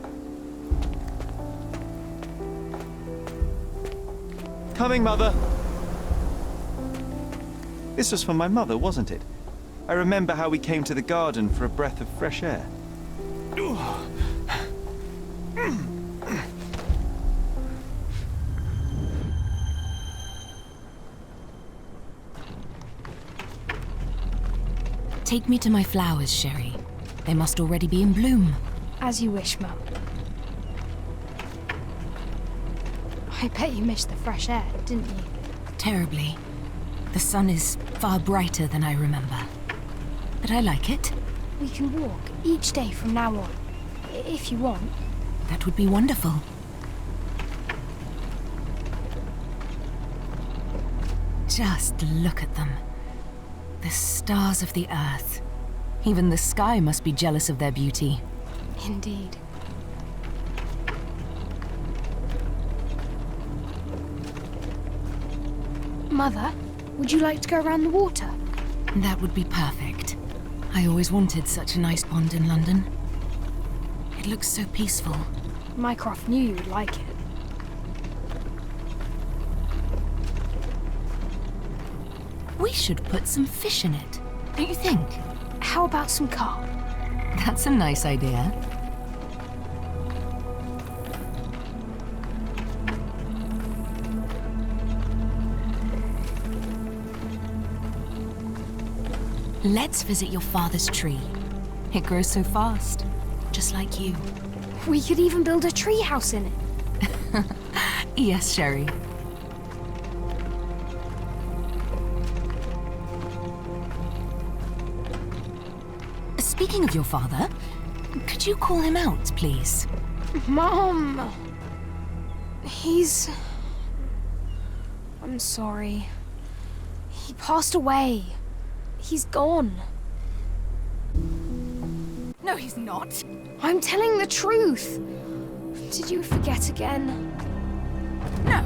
Coming, Mother! This was for my mother, wasn't it? I remember how we came to the garden for a breath of fresh air. Take me to my flowers, Sherry. They must already be in bloom. As you wish, Mum. I bet you missed the fresh air, didn't you? Terribly. The sun is far brighter than I remember. But I like it. We can walk each day from now on, if you want. That would be wonderful. Just look at them. The stars of the earth. Even the sky must be jealous of their beauty. Indeed. Mother, would you like to go around the water? That would be perfect. I always wanted such a nice pond in London. It looks so peaceful. Mycroft knew you would like it. We should put some fish in it, don't you think? How about some carp? That's a nice idea. Let's visit your father's tree. It grows so fast, just like you. We could even build a tree house in it. Yes, Sherry. Speaking of your father, could you call him out, please? Mom! I'm sorry. He passed away. He's gone. No, he's not. I'm telling the truth. Did you forget again? No!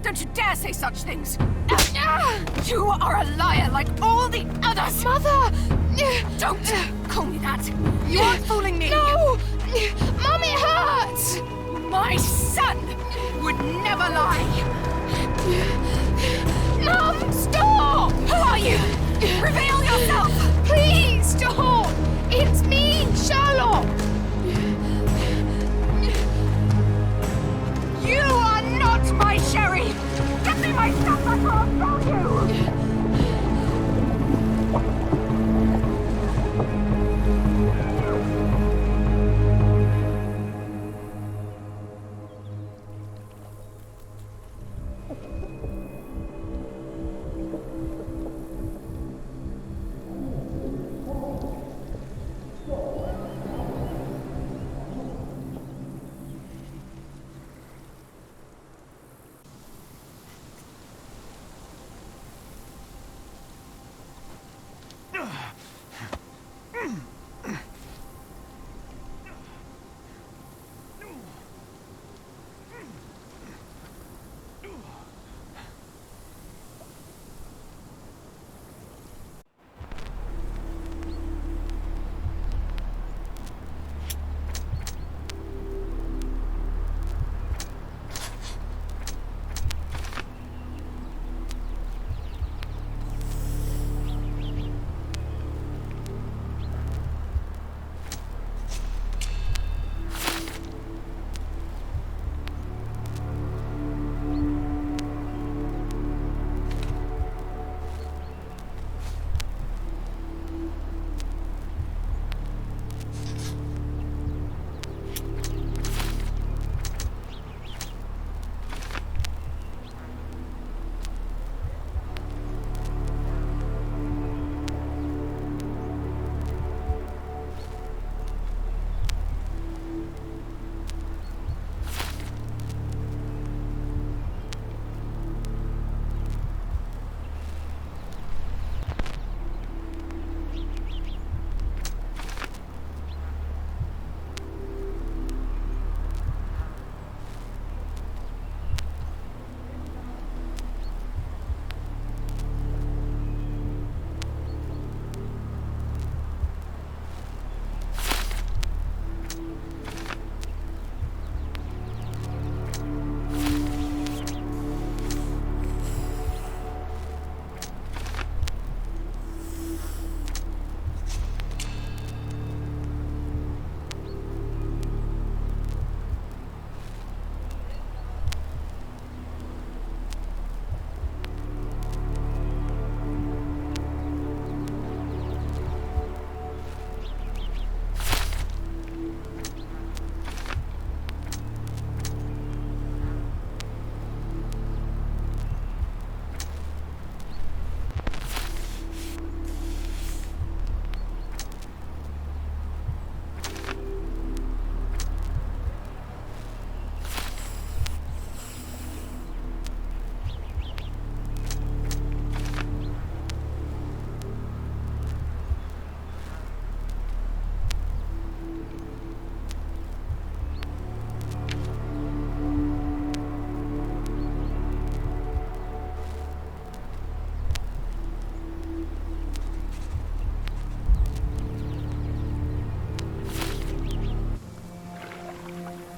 Don't you dare say such things! You are a liar like all the others! Mother! Don't call me that! You aren't fooling me! No! Mum, it hurts! My son would never lie! Mum, stop! Who are you? Reveal yourself! Please, stop! It's me, Sherlock! You are not my Sherry! Get me my stuff back or I'll throw you!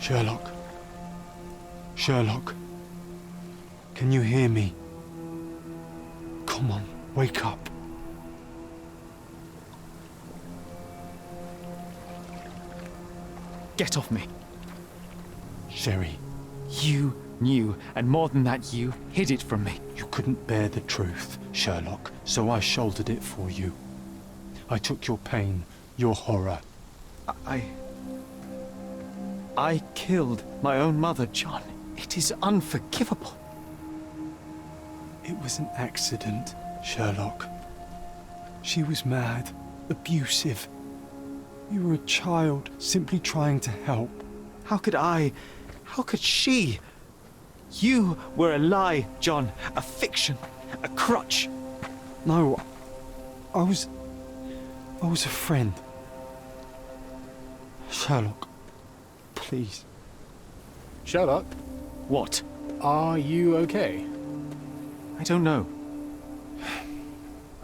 Sherlock. Sherlock. Can you hear me? Come on, wake up. Get off me. Sherry. You knew, and more than that, you hid it from me. You couldn't bear the truth, Sherlock, so I shouldered it for you. I took your pain, your horror. I killed my own mother, John. It is unforgivable. It was an accident, Sherlock. She was mad, abusive. You were a child, simply trying to help. How could I? How could she? You were a lie, John. A fiction. A crutch. No, I was a friend. Sherlock, please. Sherlock? What? Are you okay? I don't know.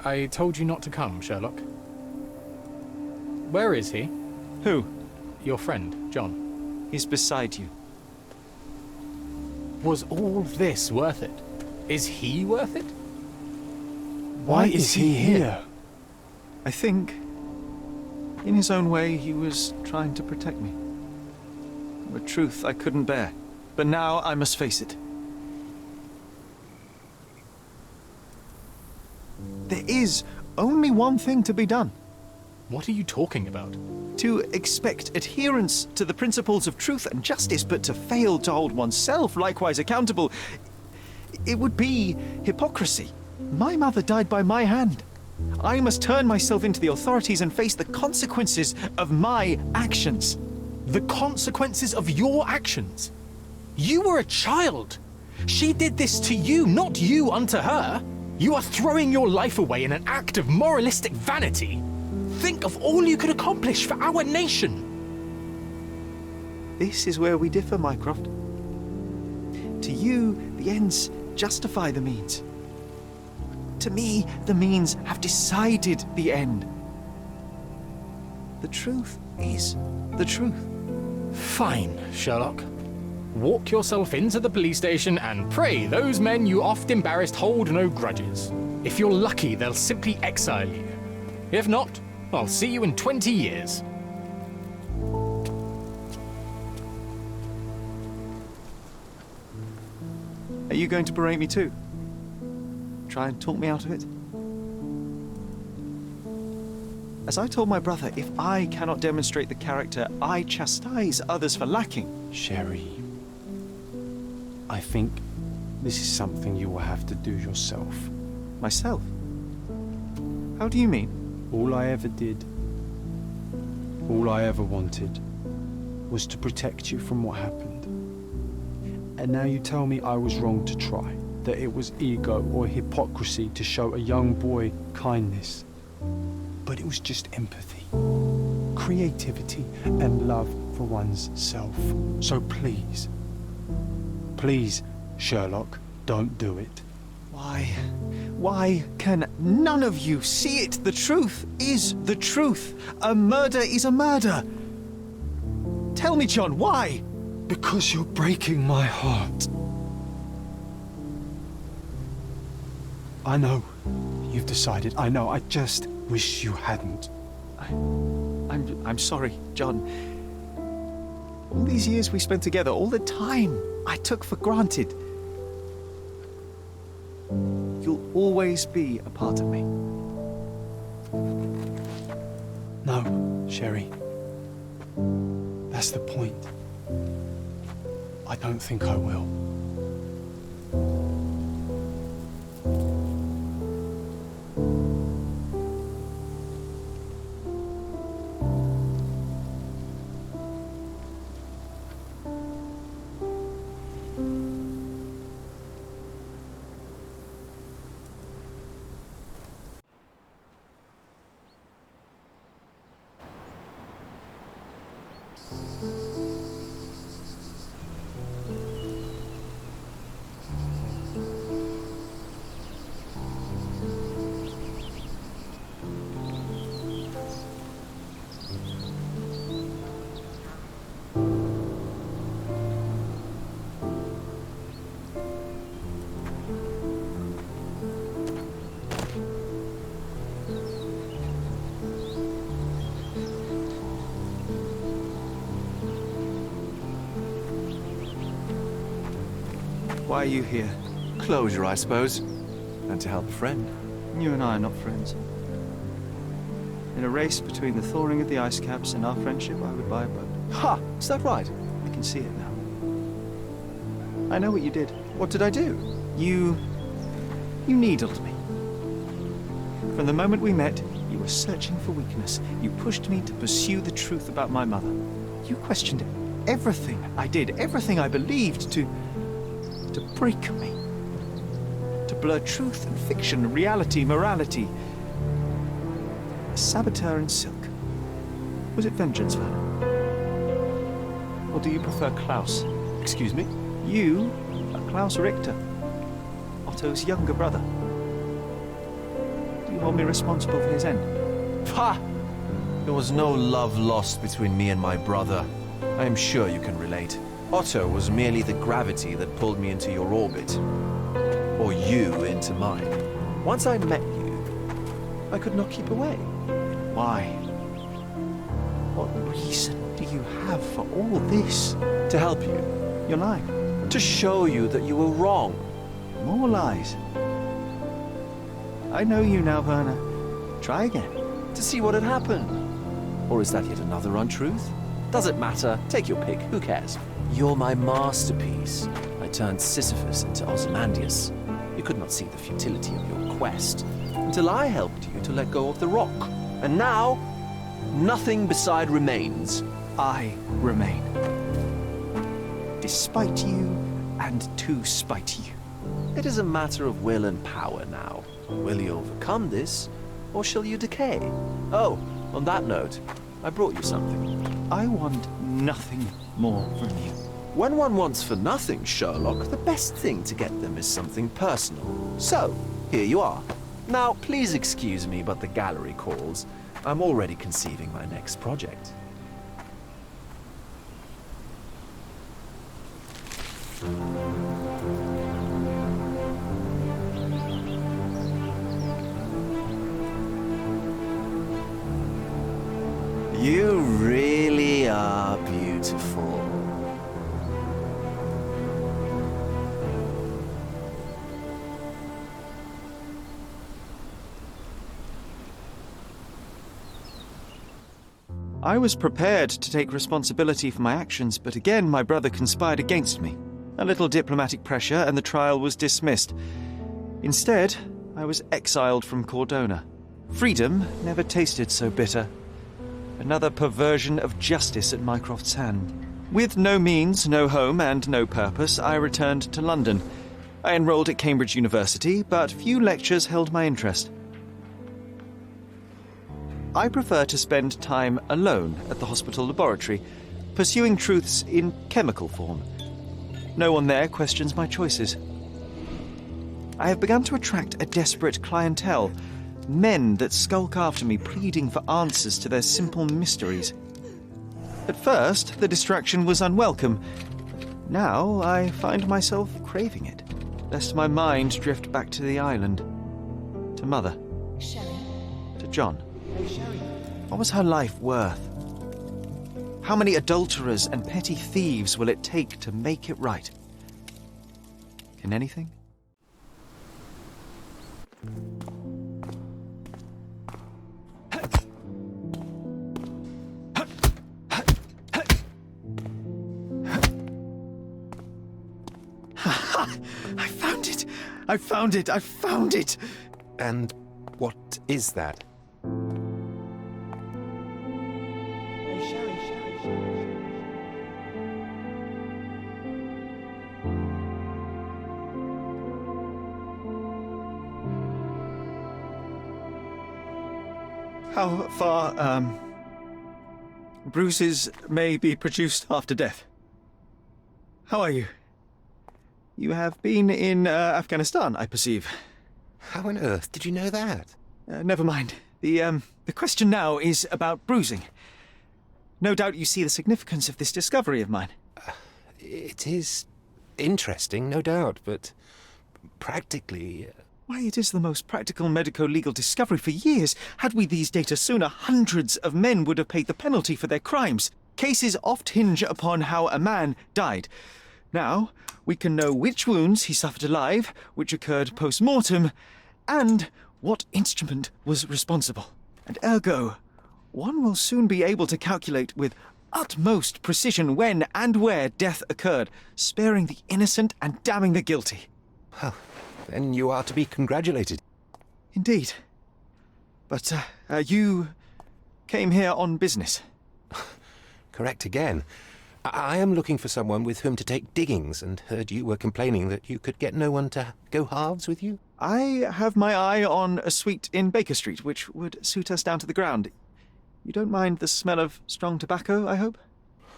I told you not to come, Sherlock. Where is he? Who? Your friend, John. He's beside you. Was all this worth it? Is he worth it? Why is he here? I think, in his own way, he was trying to protect me. A truth I couldn't bear. But now I must face it. There is only one thing to be done. What are you talking about? To expect adherence to the principles of truth and justice, but to fail to hold oneself likewise accountable, it would be hypocrisy. My mother died by my hand. I must turn myself into the authorities and face the consequences of my actions. The consequences of your actions? You were a child. She did this to you, not you unto her. You are throwing your life away in an act of moralistic vanity. Think of all you could accomplish for our nation. This is where we differ, Mycroft. To you, the ends justify the means. To me, the means have decided the end. The truth is the truth. Fine, Sherlock. Walk yourself into the police station and pray those men you oft embarrassed hold no grudges. If you're lucky, they'll simply exile you. If not, I'll see you in 20 years. Are you going to berate me too? Try and talk me out of it? As I told my brother, if I cannot demonstrate the character I chastise others for lacking... Sherry, I think this is something you will have to do yourself. Myself? How do you mean? All I ever did, all I ever wanted, was to protect you from what happened. And now you tell me I was wrong to try, that it was ego or hypocrisy to show a young boy kindness. But it was just empathy, creativity, and love for one's self. So please, please, Sherlock, don't do it. Why can none of you see it? The truth is the truth. A murder is a murder. Tell me, John, why? Because you're breaking my heart. I know. You've decided. I know. I just wish you hadn't. I'm sorry, John. All these years we spent together, all the time I took for granted. You'll always be a part of me. No, Sherry. That's the point. I don't think I will. Why are you here? Closure, I suppose. And to help a friend. You and I are not friends. In a race between the thawing of the ice caps and our friendship, I would buy a boat. Ha! Is that right? I can see it now. I know what you did. What did I do? You needled me. From the moment we met, you were searching for weakness. You pushed me to pursue the truth about my mother. You questioned everything I did, everything I believed, to break me. To blur truth and fiction, reality, morality. A saboteur in silk. Was it vengeance, Werner? Or do you prefer Klaus? Excuse me? You are Klaus Richter, Otto's younger brother. Do you hold me responsible for his end? Ha! There was no love lost between me and my brother. I am sure you can relate. Otto was merely the gravity that pulled me into your orbit. Or you into mine. Once I met you, I could not keep away. Why? What reason do you have for all this? To help you. You're lying. To show you that you were wrong. More lies. I know you now, Werner. Try again. To see what had happened. Or is that yet another untruth? Does it matter? Take your pick. Who cares? You're my masterpiece. I turned Sisyphus into Ozymandias. You could not see the futility of your quest until I helped you to let go of the rock. And now, nothing beside remains. I remain. Despite you and to spite you. It is a matter of will and power now. Will you overcome this, or shall you decay? Oh, on that note, I brought you something. I want nothing more from you. When one wants for nothing, Sherlock, the best thing to get them is something personal. So, here you are. Now, please excuse me, but the gallery calls. I'm already conceiving my next project. You really are beautiful. I was prepared to take responsibility for my actions, but again my brother conspired against me. A little diplomatic pressure and the trial was dismissed. Instead, I was exiled from Cordona. Freedom never tasted so bitter. Another perversion of justice at Mycroft's hand. With no means, no home, and no purpose, I returned to London. I enrolled at Cambridge University, but few lectures held my interest. I prefer to spend time alone at the hospital laboratory, pursuing truths in chemical form. No one there questions my choices. I have begun to attract a desperate clientele, men that skulk after me, pleading for answers to their simple mysteries. At first, the distraction was unwelcome. Now, I find myself craving it, lest my mind drift back to the island, to Mother, to John. What was her life worth? How many adulterers and petty thieves will it take to make it right? Can anything? I found it! I found it! I found it! And what is that? How far, bruises may be produced after death. How are you? You have been in Afghanistan, I perceive. How on earth did you know that? Never mind. The question now is about bruising. No doubt you see the significance of this discovery of mine. It is interesting, no doubt, but practically... Why, it is the most practical medico-legal discovery for years. Had we these data sooner, hundreds of men would have paid the penalty for their crimes. Cases oft hinge upon how a man died. Now, we can know which wounds he suffered alive, which occurred post-mortem, and what instrument was responsible. And ergo, one will soon be able to calculate with utmost precision when and where death occurred, sparing the innocent and damning the guilty. Well, then you are to be congratulated. Indeed. But, you came here on business. Correct again. I am looking for someone with whom to take diggings, and heard you were complaining that you could get no one to go halves with you. I have my eye on a suite in Baker Street, which would suit us down to the ground. You don't mind the smell of strong tobacco, I hope?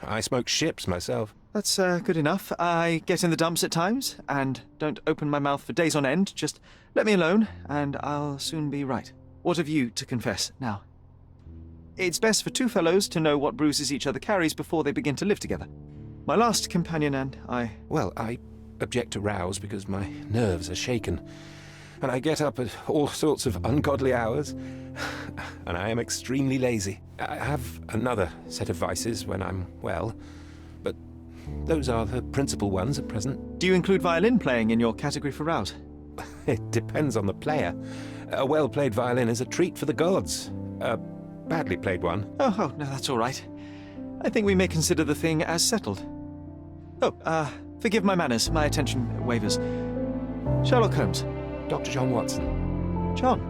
I smoke ships myself. That's good enough. I get in the dumps at times, and don't open my mouth for days on end. Just let me alone, and I'll soon be right. What have you to confess now? It's best for two fellows to know what bruises each other carries before they begin to live together. My last companion and I... Well, I object to rows because my nerves are shaken, and I get up at all sorts of ungodly hours, and I am extremely lazy. I have another set of vices when I'm well, but those are the principal ones at present. Do you include violin playing in your category for rouse? It depends on the player. A well-played violin is a treat for the gods. A badly played one. Oh, no, that's all right. I think we may consider the thing as settled. Oh, forgive my manners. My attention wavers. Sherlock Holmes. Dr. John Watson. John.